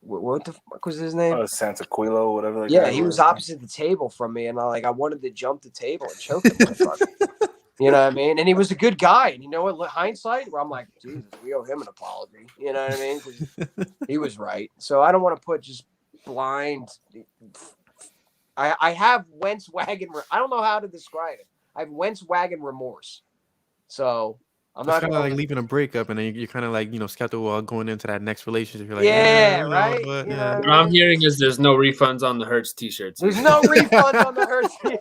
what the fuck was his name? Santaquilo, whatever. He was opposite the table from me, and I wanted to jump the table and choke him. You know what I mean? And he was a good guy. And you know what? Hindsight, where I'm like, Jesus, we owe him an apology. You know what I mean? 'Cause he was right. So I don't want to put just blind. I have Wentz wagon. I don't know how to describe it. I have Wentz wagon remorse. So I'm It's not kind gonna of like leaving a breakup, and then you're kind of like skeptical going into that next relationship. You're like, Yeah, you know, right? but, You yeah. know What I'm hearing is there's no refunds on the Hertz t-shirts. There's no refunds on the Hurts. Yeah,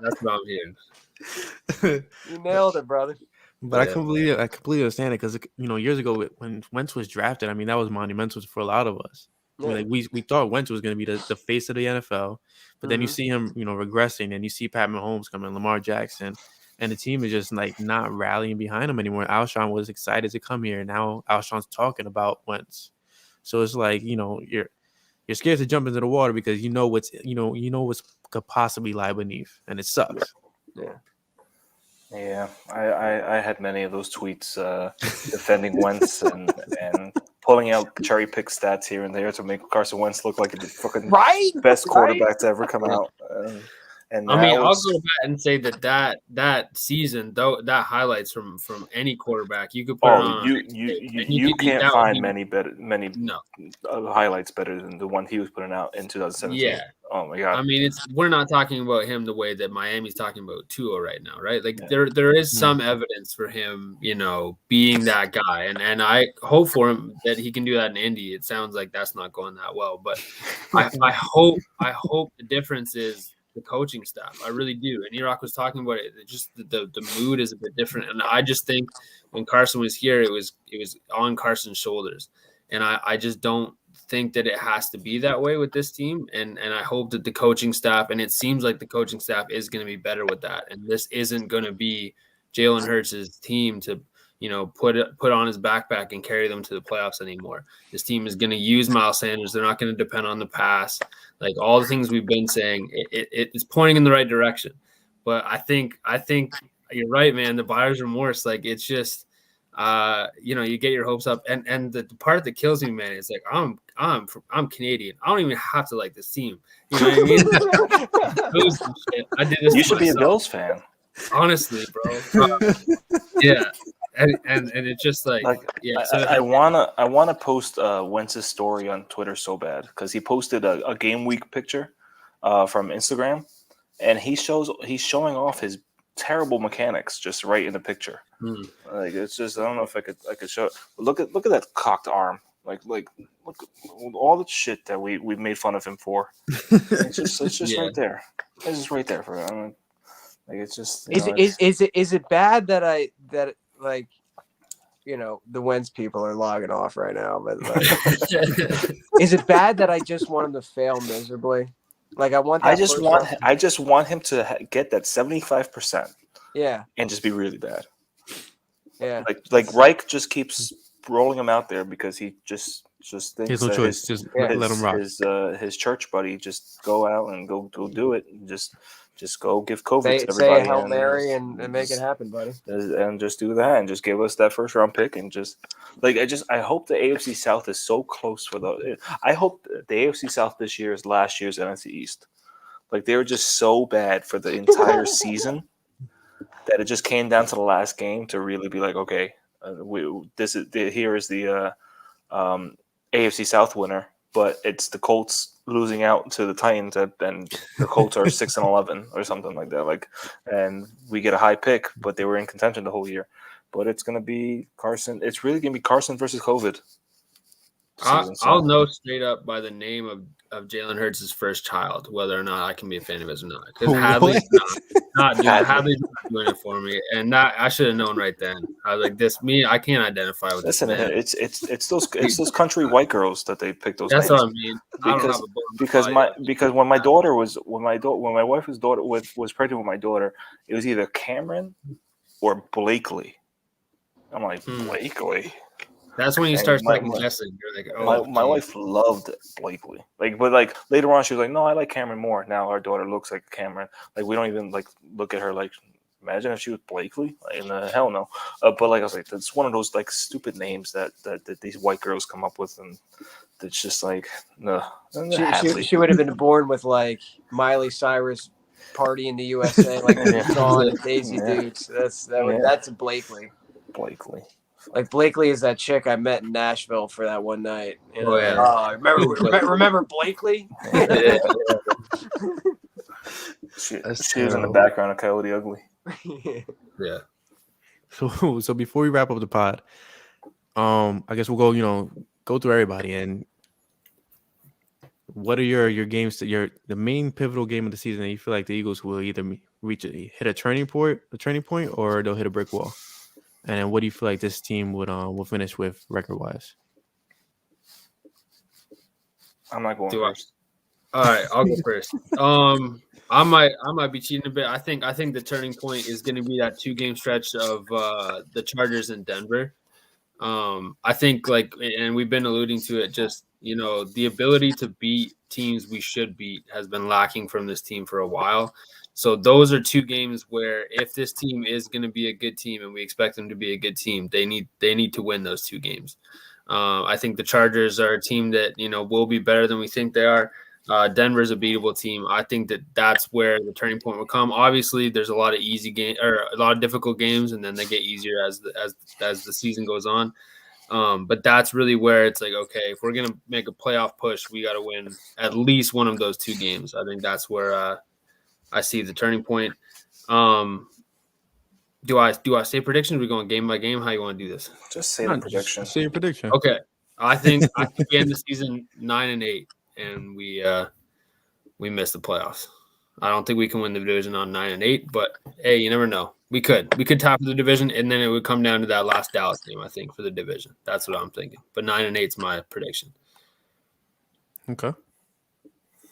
that's what I'm hearing. You nailed it, brother. But Yeah. I completely understand it because years ago when Wentz was drafted, I mean that was monumental for a lot of us. I mean, Yeah. like we thought Wentz was going to be the face of the NFL, but then you see him regressing, and you see Pat Mahomes coming, Lamar Jackson, and the team is just like not rallying behind him anymore. Alshon was excited to come here, and now Alshon's talking about Wentz, so it's like you're scared to jump into the water because you know what's could possibly lie beneath, and it sucks. Yeah. Yeah, I had many of those tweets defending Wentz and pulling out cherry pick stats here and there to make Carson Wentz look like the fucking best quarterback to ever come out. And I mean, I'll go back and say that season, though, that highlights from any quarterback you could put on. You can't find many No. highlights better than the one he was putting out in 2017. Yeah. Oh my god. I mean, we're not talking about him the way that Miami's talking about Tua right now, right? Like there is some evidence for him, being that guy, and I hope for him that he can do that in Indy. It sounds like that's not going that well, but I hope the difference is the coaching staff. I really do. And Erock was talking about it. Just the mood is a bit different, and I just think when Carson was here, it was on Carson's shoulders, and I just don't think that it has to be that way with this team, and I hope that the coaching staff, and it seems like the coaching staff is going to be better with that, and this isn't going to be Jalen Hurts' team to put on his backpack and carry them to the playoffs anymore. This team is going to use Miles Sanders. They're not going to depend on the pass. Like all the things we've been saying, it's pointing in the right direction. But I think you're right, man. The buyer's remorse, like it's just you get your hopes up, and the part that kills me, man, is like I'm Canadian. I don't even have to like this team. You know what I mean? I did this. You should be a Bills fan, honestly, bro. Yeah, and it's just like yeah. So I wanna post Wentz's story on Twitter so bad because he posted a game week picture from Instagram, and he's showing off his terrible mechanics just right in the picture. Like it's just I don't know if I could show it. But look at that cocked arm. Like look all the shit that we made fun of him for. It's just right there. It's just right there for him. Like it's just is it bad that the Wentz people are logging off right now, but like, is it bad that I just want him to fail miserably? Like I just want him to get that 75%. Yeah. And just be really bad. Yeah. Like Reich just keeps rolling him out there because he just thinks he has no choice. Just let him rock. His church buddy just go out and go do it and just go give COVID to everybody. Say a Hail Mary and make it happen, buddy. And just do that and just give us that first round pick and just I hope the AFC South is so close for I hope the AFC South this year is last year's NFC East. Like they were just so bad for the entire season that it just came down to the last game to really be like, okay, here is the AFC South winner, but it's the Colts losing out to the Titans, and the Colts are 6-11 or something like that. Like, and we get a high pick, but they were in contention the whole year. But it's gonna be Carson. It's really gonna be Carson versus COVID. I'll know straight up by the name of Jalen Hurts' first child whether or not I can be a fan of his or not. Because Hadley's not doing it for me, and that I should have known right then. I was like, I can't identify with this man. It's those country white girls that they pick those. That's names. what I mean. Because when my wife's daughter was pregnant with my daughter, it was either Cameron or Blakely. I'm like Blakely. That's when you start second guessing. You're like, my wife loved Blakely. But later on, she was like, "No, I like Cameron more." Now our daughter looks like Cameron. Like we don't even look at her like. Imagine if she was Blakely. Hell no. But I was like, that's one of those stupid names that these white girls come up with, and it's just like no. She would have been born with Miley Cyrus Party in the USA, Dawn and Daisy Dukes. That's a Blakely. Blakely. Like Blakely is that chick I met in Nashville for that one night. Remember Blakely? She was in the background of Coyote Ugly. Yeah. So before we wrap up the pod, I guess we'll go through everybody. And what are your games that the main pivotal game of the season that you feel like the Eagles will either hit a turning point, or they'll hit a brick wall? And then what do you feel like this team will finish with record wise? I'm not going first. All right, I'll go first. I might be cheating a bit. I think the turning point is going to be that 2-game stretch of the Chargers and Denver. I think and we've been alluding to it, just the ability to beat teams we should beat has been lacking from this team for a while. So those are 2 games where if this team is going to be a good team and we expect them to be a good team, they need to win those 2 games. I think the Chargers are a team that will be better than we think they are. Denver's a beatable team. I think that's where the turning point will come. Obviously, there's a lot of easy game or a lot of difficult games, and then they get easier as the season goes on. But that's really where it's like, okay, if we're gonna make a playoff push, we got to win at least one of those 2 games. I think that's where I see the turning point. Do I say predictions? Are we going game by game? How you want to do this? Just say the prediction. Say your prediction. Okay, I think we end the season 9-8. And we missed the playoffs. I don't think we can win the division on 9-8, but hey, you never know. We could tackle the division, and then it would come down to that last Dallas game, I think, for the division. That's what I'm thinking. But 9-8 is my prediction. Okay.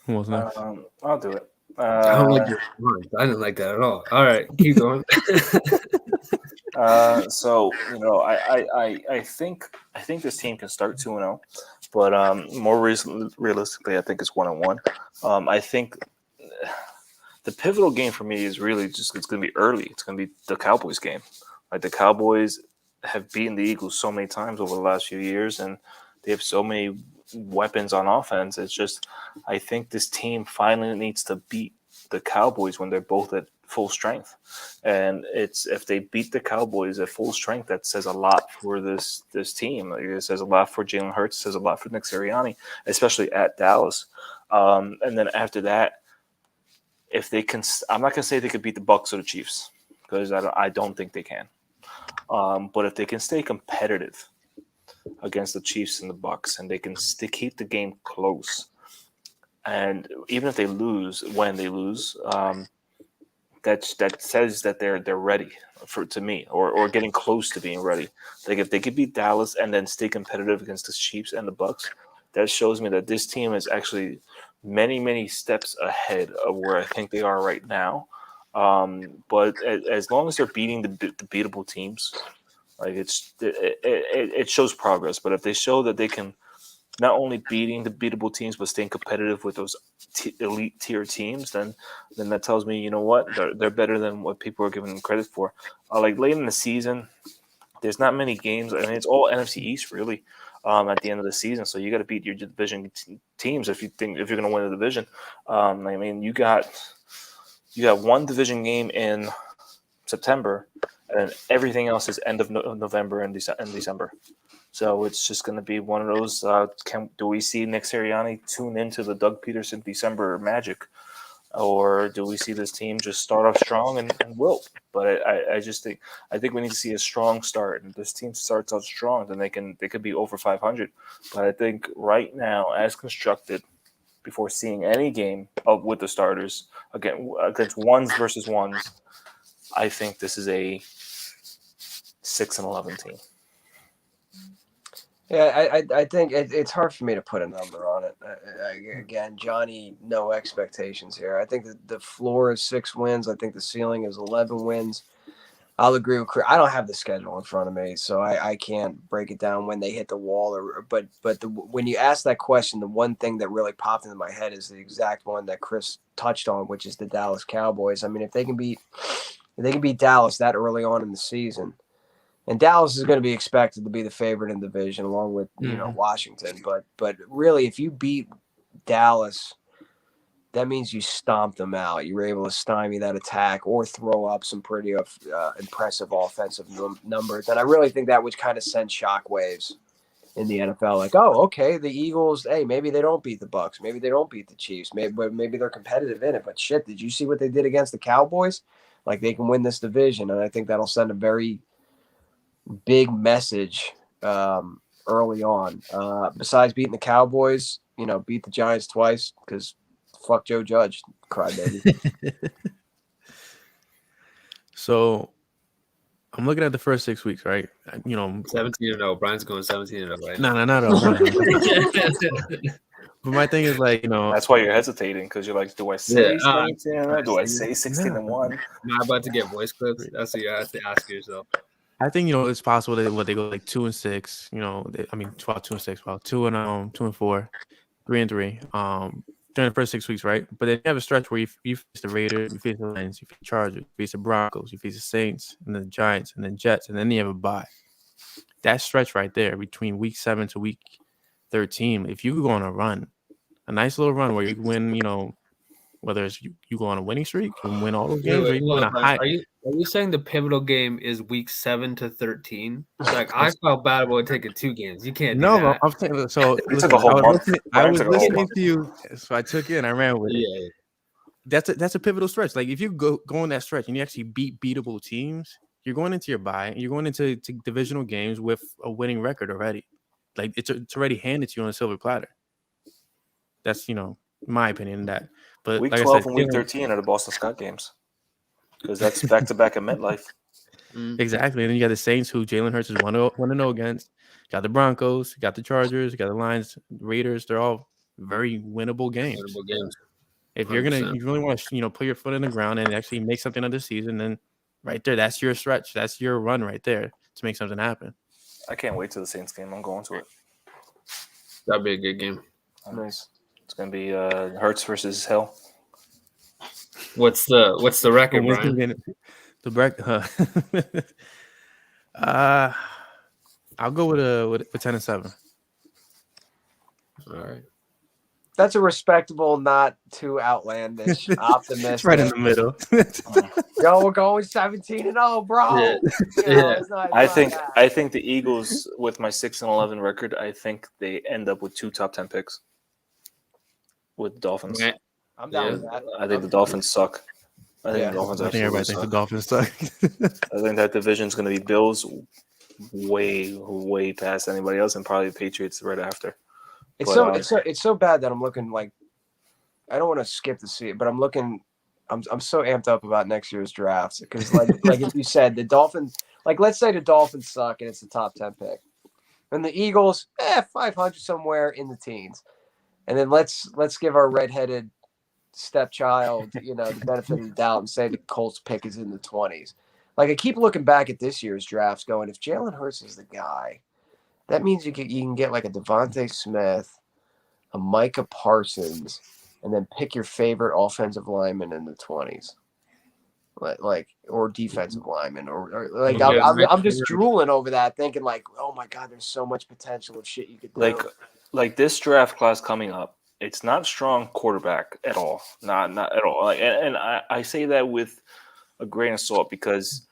Who wants next? I'll do it. I don't like your mind. I didn't like that at all. All right, keep going. So I think this team can start 2-0, but more realistically, I think it's 1-1. I think the pivotal game for me is really it's going to be early. It's going to be the Cowboys game. Like, the Cowboys have beaten the Eagles so many times over the last few years, and they have so many weapons on offense. It's just, I think this team finally needs to beat the Cowboys when they're both at full strength. And if they beat the Cowboys at full strength, that says a lot for this team. It says a lot for Jalen Hurts, says a lot for Nick Sirianni, especially at Dallas. And then after that, if they can, I'm not going to say they could beat the Bucs or the Chiefs, because I don't think they can. But if they can stay competitive against the Chiefs and the Bucs, and they can keep the game close, and even if they lose, when they lose, that says that they're ready to me, or getting close to being ready. Like, if they could beat Dallas and then stay competitive against the Chiefs and the Bucs, that shows me that this team is actually many, many steps ahead of where I think they are right now. But as long as they're beating the beatable teams, like, it shows progress. But if they show that they can not only beating the beatable teams but staying competitive with those elite tier teams, then that tells me, you know what, they're better than what people are giving them credit for. Like, late in the season, there's not many games. I mean, it's all NFC East really. At the end of the season, so you got to beat your division teams if you're going to win the division. I mean, you got one division game in September, and everything else is end of November and December. So it's just going to be one of those. Do we see Nick Sirianni tune into the Doug Peterson December magic, or do we see this team just start off strong and wilt? But I think we need to see a strong start. And if this team starts out strong, then they could be over 500. But I think right now, as constructed, before seeing any game with the starters against ones versus ones, I think this is a 6-11 team. Yeah, I think it's hard for me to put a number on it. Again, Johnny, no expectations here. I think that the floor is 6 wins. I think the ceiling is 11 wins. I'll agree with Chris. I don't have the schedule in front of me, so I can't break it down when they hit the wall. But when you ask that question, the one thing that really popped into my head is the exact one that Chris touched on, which is the Dallas Cowboys. I mean, if they can beat Dallas that early on in the season. And Dallas is going to be expected to be the favorite in the division, along with Washington. But really, if you beat Dallas, that means you stomped them out. You were able to stymie that attack or throw up some pretty impressive offensive numbers. And I really think that would kind of send shockwaves in the NFL. Like, oh, okay, the Eagles, hey, maybe they don't beat the Bucs, maybe they don't beat the Chiefs, maybe they're competitive in it. But shit, did you see what they did against the Cowboys? Like, they can win this division, and I think that'll send a very big message early on. Besides beating the Cowboys, beat the Giants twice because fuck Joe Judge, crybaby. So I'm looking at the first 6 weeks, right? 17-0. Brian's going 17-0, right? No. But my thing is like, That's why you're hesitating because you're like, do I say 17? Do I say 16-1? Am I about to get voice clips? That's what you have to ask yourself. I think it's possible that they go like 2-6. 2-6. Well, 2-4, 3-3. During the first 6 weeks, right? But then you have a stretch where you face the Raiders, you face the Lions, you face the Chargers, you face the Broncos, you face the Saints, and then the Giants, and then Jets, and then you have a bye. That stretch right there between week 7 to week 13, if you go on a nice little run where you win, whether it's you go on a winning streak and win all those games, or you win a high. Are you saying the pivotal game is week 7 to 13? Like I felt bad about taking 2 games. You can't. No, I'm saying so. Took a whole month. I was listening to you, so I took it and I ran with it. Yeah. That's a pivotal stretch. Like if you go on that stretch and you actually beat beatable teams, you're going into your bye. You're going into divisional games with a winning record already. Like it's already handed to you on a silver platter. That's my opinion in that. But week like 12 I said, and week 13 are the Boston Scott games because that's back to back at MetLife. Exactly, and then you got the Saints, who Jalen Hurts is 1-0 against. Got the Broncos, got the Chargers, got the Lions, Raiders. They're all very winnable games. If you're you really want to put your foot in the ground and actually make something of the season, then right there, that's your stretch. That's your run right there to make something happen. I can't wait to the Saints game. I'm going to it. That'd be a good game. Nice. It's gonna be Hurts versus Hill. What's the record, Brian? The record. I'll go with 10-7. All right. That's a respectable, not too outlandish, optimistic. It's right in the middle. Yo, we're going 17-0, bro. Yeah. I think the Eagles, with my 6-11 record, I think they end up with 2 top 10 picks with the Dolphins. Yeah. I'm down with that. I think the Dolphins suck. I think the Dolphins I think everybody thinks the Dolphins suck. I think that division's going to be Bills way past anybody else, and probably the Patriots right after. It's so bad that I'm looking like I don't want to skip the seat, but I'm looking. I'm so amped up about next year's drafts because like as you said, the Dolphins. Like let's say the Dolphins suck and it's the top 10 pick, and the Eagles 500 somewhere in the teens, and then let's give our redheaded stepchild the benefit of the doubt and say the Colts pick is in the 20s. Like I keep looking back at this year's drafts, going if Jalen Hurts is the guy. That means you can get like a Devontae Smith, a Micah Parsons, and then pick your favorite offensive lineman in the 20s, or defensive lineman, or like I'm just drooling over that, thinking like, oh my God, there's so much potential of shit you could do. Like this draft class coming up, it's not strong quarterback at all, not at all. Like, and I say that with a grain of salt because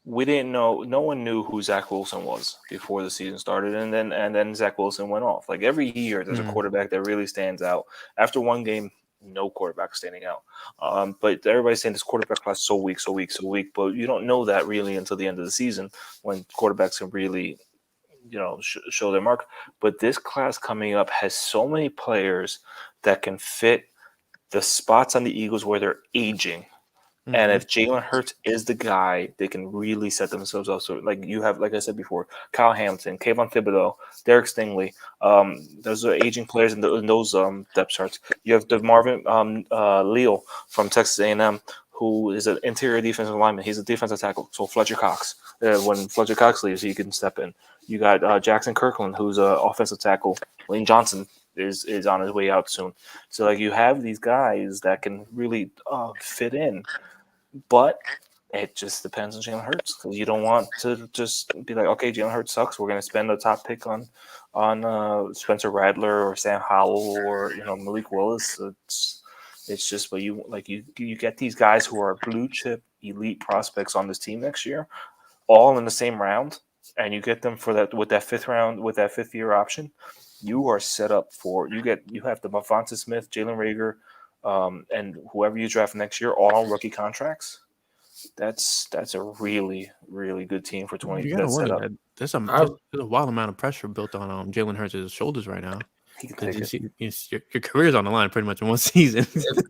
we didn't know. No one knew who Zach Wilson was before the season started, and then Zach Wilson went off. Like every year, there's a quarterback that really stands out. After one game, no quarterback standing out. But everybody's saying this quarterback class is so weak. But you don't know that really until the end of the season when quarterbacks can really, show their mark. But this class coming up has so many players that can fit the spots on the Eagles where they're aging. And if Jalen Hurts is the guy, they can really set themselves up. So, like you have, like I said before, Kyle Hamilton, Kayvon Thibodeau, Derek Stingley. Those are aging players in those depth charts. You have DeMarvin Leal from Texas A&M, who is an interior defensive lineman. He's a defensive tackle. So Fletcher Cox. When Fletcher Cox leaves, he can step in. You got Jackson Kirkland, who's an offensive tackle. Lane Johnson is on his way out soon. So, like, you have these guys that can really fit in. But it just depends on Jalen Hurts because you don't want to just be like, okay, Jalen Hurts sucks. We're going to spend a top pick on Spencer Rattler or Sam Howell or Malik Willis. It's just, but you get these guys who are blue chip elite prospects on this team next year, all in the same round, and you get them for that with that fifth year option. You are set up for you have the Devonta Smith, Jalen Reagor. And whoever you draft next year, all on rookie contracts. That's a really, really good team for 20. You gotta That's wonder set up. that there's a wild amount of pressure built on Jalen Hurts' shoulders right now. He can Because take it. your career's on the line pretty much in one season.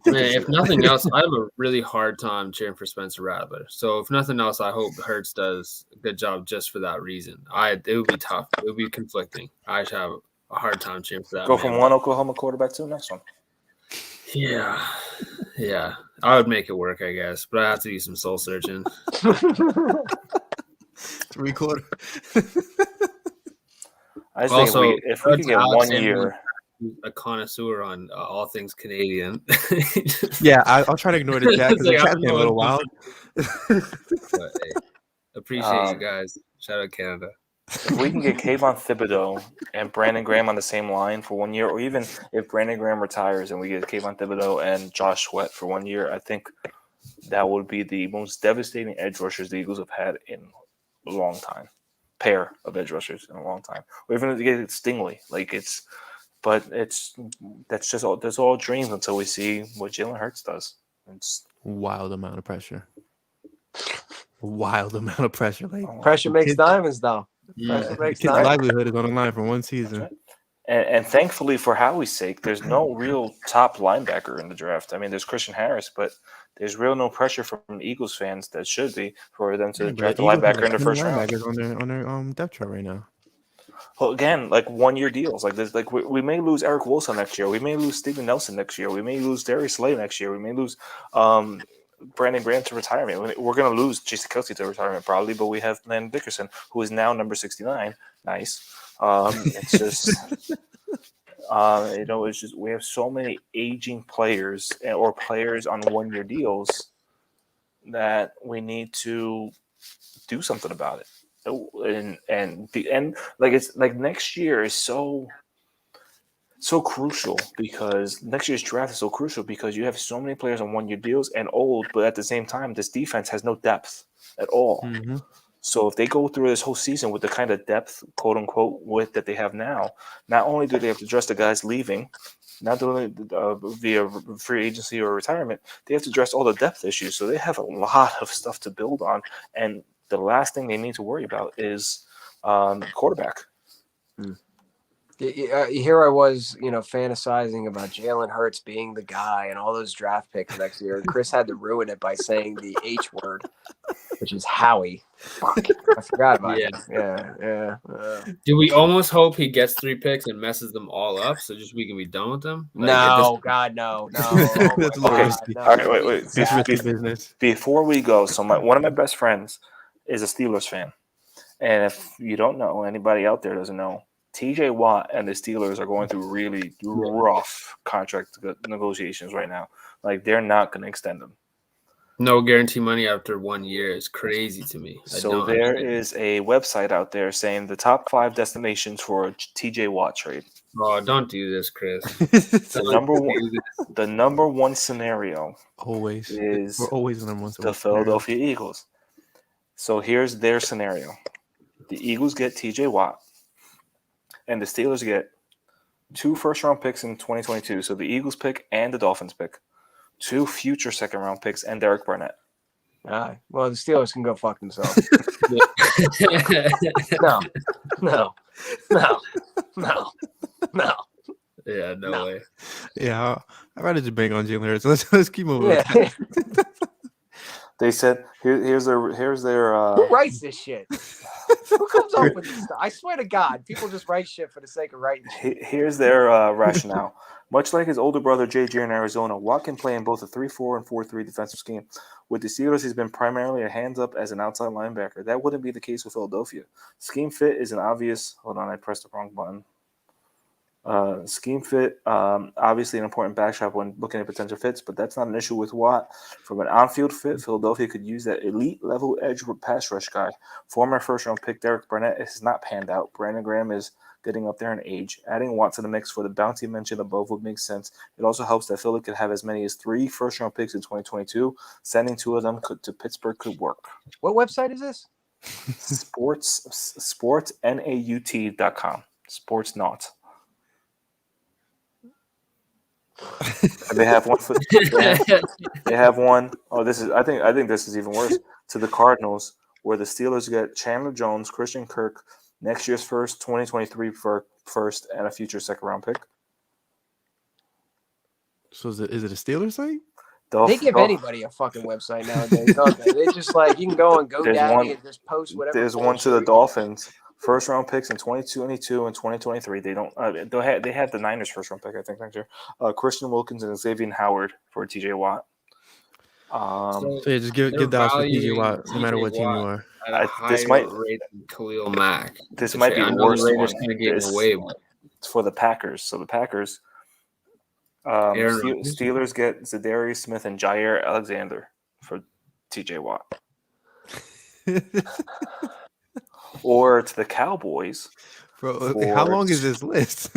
If nothing else, I have a really hard time cheering for Spencer Rattler. So if nothing else, I hope Hurts does a good job just for that reason. It would be tough. It would be conflicting. I just have a hard time cheering for that. Go from one Oklahoma quarterback to the next one. Yeah. I would make it work, I guess, but I have to do some soul searching. 3/4. I just Also, think if we could get 1 year. A connoisseur on all things Canadian. Yeah, I'll try to ignore the chat because the chat's been a little wild. But, hey, appreciate you guys. Shout out Canada. If we can get Kayvon Thibodeau and Brandon Graham on the same line for 1 year, or even if Brandon Graham retires and we get Kayvon Thibodeau and Josh Sweat for 1 year, I think that would be the most devastating edge rushers the Eagles have had in a long time. Pair of edge rushers in a long time. Or even if they get Stingley, that's all dreams until we see what Jalen Hurts does. It's wild amount of pressure. Like Pressure makes diamonds, though. Kid's livelihood is on the line for one season. Right. And thankfully, for Howie's sake, there's no real top linebacker in the draft. I mean, there's Christian Harris, but there's no pressure from Eagles fans that should be for them to draft a linebacker in the first round. On their depth chart right now. Well, again, like 1 year deals. Like this, like we may lose Eric Wilson next year. We may lose Steven Nelson next year. We may lose Darius Slay next year. We may lose Brandon Graham to retirement. We're going to lose Jason Kelce to retirement probably, but we have Landon Dickerson, who is now number 69. Nice. It's just, it's just we have so many aging players or players on 1 year deals that we need to do something about it. And like it's like next year is so crucial because next year's draft is so crucial because you have so many players on 1 year deals and old, but at the same time, this defense has no depth at all. Mm-hmm. So if they go through this whole season with the kind of depth, quote unquote, with that they have now, not only do they have to address the guys leaving, not only via free agency or retirement, they have to address all the depth issues. So they have a lot of stuff to build on, and the last thing they need to worry about is quarterback. Here I was, fantasizing about Jalen Hurts being the guy and all those draft picks next year. Chris had to ruin it by saying the H word, which is Howie. Fuck, I forgot about it. Yeah. Do we almost hope he gets 3 picks and messes them all up so just we can be done with them? God, no. Oh That's God, no. All right, wait. Business. Before we go, so one of my best friends is a Steelers fan. And if you don't know, anybody out there doesn't know, TJ Watt and the Steelers are going through really rough contract negotiations right now. Like, they're not going to extend them. No guarantee money after 1 year is crazy to me. So there is a website out there saying the top 5 destinations for a TJ Watt trade. Oh, don't do this, Chris. The number one scenario is we're always the number one the Philadelphia Eagles. So here's their scenario. The Eagles get TJ Watt, and the Steelers get 2 first-round picks in 2022. So the Eagles pick and the Dolphins pick. 2 future second-round picks and Derek Barnett. All right. Well, the Steelers can go fuck themselves. No. Yeah, no way. Yeah, I'd rather just bang on Jalen Hurts. Let's keep moving. Yeah. They said, here's their Who writes this shit? Who comes up with this stuff? I swear to God, people just write shit for the sake of writing shit. Here's their rationale. Much like his older brother JJ in Arizona, Watt can play in both a 3-4 and 4-3 defensive scheme. With the Steelers, he's been primarily a hands-up as an outside linebacker. That wouldn't be the case with Philadelphia. Scheme fit is an obvious – hold on, I pressed the wrong button. Scheme fit, obviously an important backshot when looking at potential fits, but that's not an issue with Watt. From an on-field fit, Philadelphia could use that elite-level edge pass rush guy. Former first-round pick Derek Barnett has not panned out. Brandon Graham is getting up there in age. Adding Watt to the mix for the bounty mentioned above would make sense. It also helps that Philly could have as many as 3 first-round picks in 2022. Sending 2 of them to Pittsburgh could work. What website is this? Sportsnaut.com. Sportsnaut. They have one for. They have one. Oh, this is. I think this is even worse. To the Cardinals, where the Steelers get Chandler Jones, Christian Kirk, next year's first, 2023 first, and a future second-round pick. So is it a Steelers site? They give anybody a fucking website nowadays, don't they? They just like you can go on GoDaddy and just post whatever. There's one to the Dolphins. First round picks in 2022 and 2023. They don't. They had the Niners first round pick, I think, next year. Christian Wilkins and Xavier Howard for TJ Watt. So yeah, just give the house for TJ Watt, no matter what team you are. This might rate Khalil Mack. This might be the worst one. Away, it's for the Packers. So the Packers. Steelers get Zadarius Smith and Jair Alexander for TJ Watt. Or to the Cowboys. Bro, how long is this list?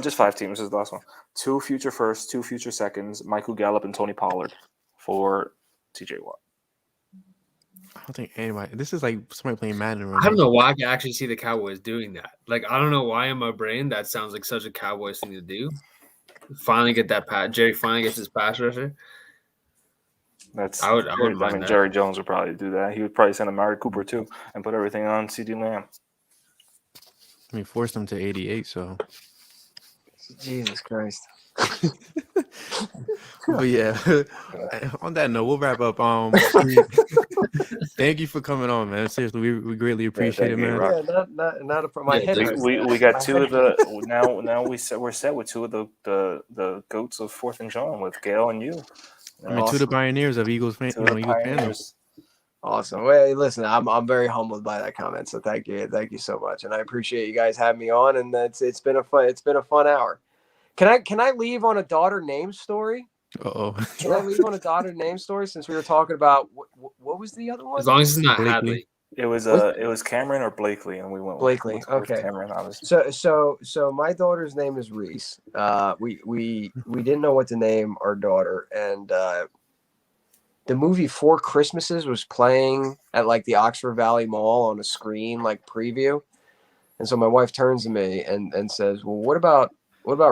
Just 5 teams. This is the last one. 2 future firsts, 2 future seconds, Michael Gallup and Tony Pollard for TJ Watt. I don't think anybody. This is like somebody playing Madden. Right I don't know why I can actually see the Cowboys doing that. Like, I don't know why in my brain that sounds like such a Cowboys thing to do. Finally get that pass. Jerry finally gets his pass rusher. I would mind that. Jerry Jones would probably do that. He would probably send Amari Cooper too and put everything on CD Lamb. I mean, forced him to 88. So, Jesus Christ. But yeah, on that note, we'll wrap up. Thank you for coming on, man. Seriously, we greatly appreciate it, man. Not a my head. We got 2 of the now we're set with 2 of the goats of 4th and John with Gail and you. I mean, 2 of the pioneers of Eagles fans. Awesome. Well, listen, I'm very humbled by that comment. So thank you so much, and I appreciate you guys having me on. And it's been a fun hour. Can I leave on a daughter name story? Uh-oh. Can I leave on a daughter name story since we were talking about what was the other one? As long as it's not Hadley. It was Cameron or Blakely, and we went Blakely. with Cameron, obviously. So my daughter's name is Reese. We didn't know what to name our daughter, and the movie 4 Christmases was playing at like the Oxford Valley Mall on a screen, like preview. And so my wife turns to me and says, "Well, what about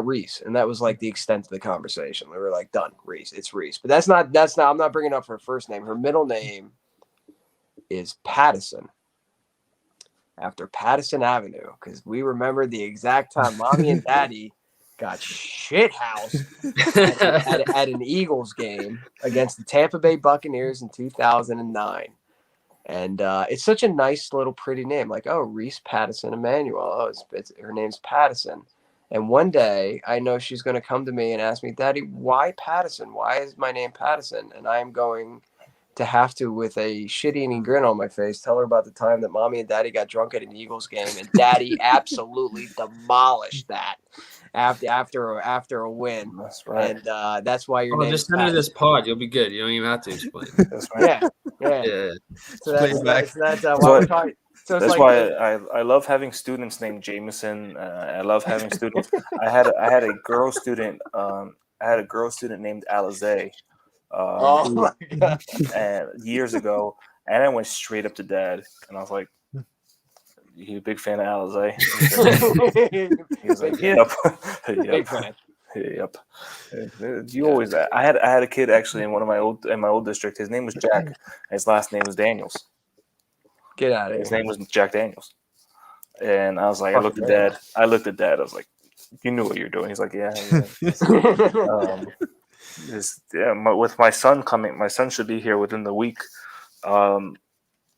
Reese?" And that was like the extent of the conversation. We were like, "Done, Reese. It's Reese." But that's not. I'm not bringing up her first name. Her middle name is Pattison, after Pattison Avenue, because we remember the exact time Mommy and Daddy got shithoused at an Eagles game against the Tampa Bay Buccaneers in 2009. And it's such a nice little pretty name, like, oh, Reese Pattison Emmanuel. Oh, her name's Pattison. And one day I know she's going to come to me and ask me, "Daddy, why Pattison? Why is my name Pattison?" And I'm going to have to, with a shit-eating grin on my face, tell her about the time that Mommy and Daddy got drunk at an Eagles game, and Daddy absolutely demolished that after a win. That's right. And that's why your name. Just send her this pod. You'll be good. You don't even have to explain. That's right. Yeah. So that's why we're talking. So that's why I love having students named Jameson. I love having students. I had a girl student. I had a girl student named Alizé. Oh my God. And years ago, and I went straight up to Dad, and I was like, "You a big fan of Alizé?" He was like, "Yep, yep, yep." You always. I had a kid actually in my old district. His name was Jack. And his last name was Daniels. Get out of here. His name was Jack Daniels. And I was like, I looked at Dad. I was like, "You knew what you're doing." He's like, "Yeah." With my son coming, my son should be here within the week.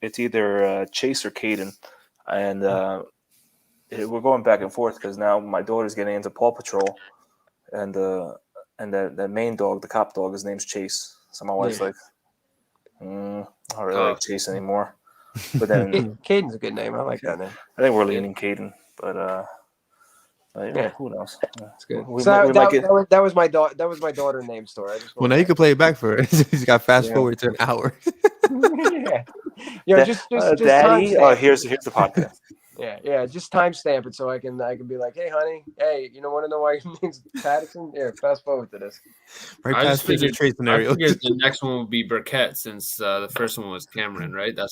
It's either Chase or Caden, and we're going back and forth because now my daughter's getting into Paw Patrol, and the main dog, the cop dog, his name's Chase. So my wife's like, I don't really like Chase anymore. But then Caden's a good name. I like that name. I think we're leaning Caden, but who knows? That's good. That was my daughter. That was my daughter name story. Well, now you can play it back for her. He's got fast forward to an hour. Just Daddy. Here's the podcast. Yeah. Just timestamp it so I can be like, "Hey, honey, want to know why your name's Pattison? Yeah, fast forward to this." Right past the trade scenario. I figured the next one would be Burkett since the first one was Cameron, right? I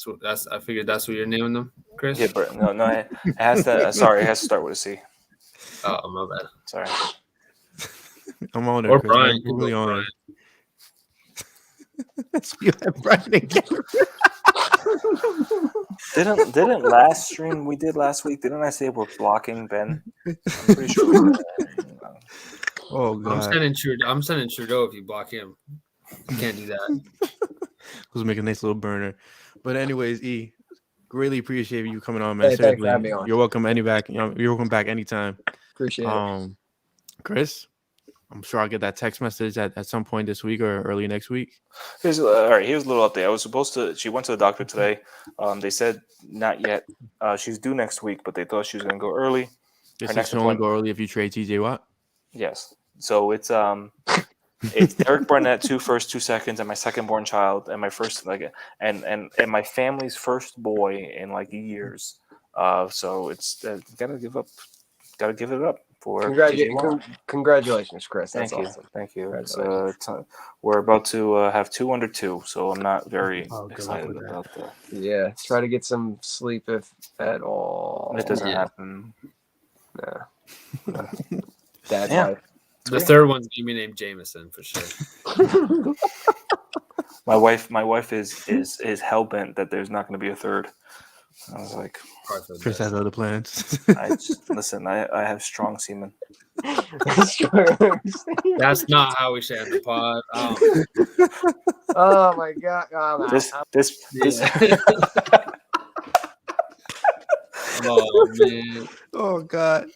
figured that's what you're naming them, Chris. Yeah, but no, it has to. Sorry, it has to start with a C. Oh, my bad. Sorry. I'm on it. Or Chris. Brian. I'm really on it. Brian. You have Brian again. Didn't last stream we did last week? Didn't I say we're blocking Ben? I'm pretty sure. Oh God. I'm sending Trudeau if you block him. You can't do that. Let's make a nice little burner. But anyways, E, really appreciate you coming on, man. Hey, thanks for having me on. You're welcome you're welcome back anytime. Appreciate it. Chris, I'm sure I'll get that text message at some point this week or early next week. Here's a little update. I was supposed to. She went to the doctor today. They said not yet. She's due next week, but they thought she was going to go early. Her next only go early if you trade TJ Watt. Yes. So it's Derek Barnett, 2 first, 2 seconds, and my second born child, and my first and my family's first boy in years. So it's gotta give it up for Congratulations, Chris. Thank That's you. awesome. Thank you. We're about to have 2 under 2, so I'm not very excited about that. Yeah, try to get some sleep if at all. It doesn't happen. Nah. Dad's Yeah. life. The third one's gonna be named Jameson for sure. My wife is hell bent that there's not going to be a third. I was like, Chris has other plans. Listen. I have strong semen. That's not how we say on the pod. Oh my God! This. Oh man! Oh God!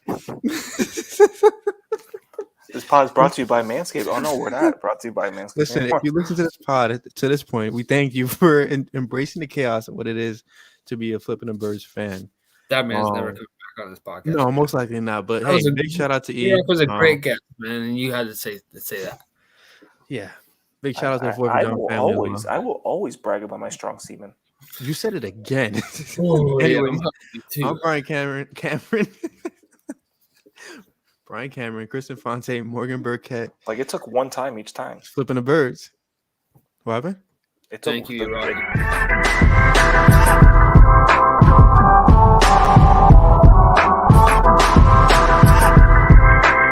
This pod is brought to you by Manscaped. Oh no, we're not brought to you by Manscaped. Listen, if you listen to this pod to this point, we thank you for embracing the chaos of what it is to be a Flippin the Birds fan. That man's never coming back on this podcast. No, most likely not. But hey, big shout out to E. Yeah, it was a great guest, man, and you had to say that. Yeah, big shout out to the Flippin family. I will always brag about my strong semen. You said it again. Anyway, I'm Brian Cameron. Brian Cameron, Kristen Fonte, Morgan Burkett. It took one time each time. Flipping the Birds. What happened? Thank you, Erock.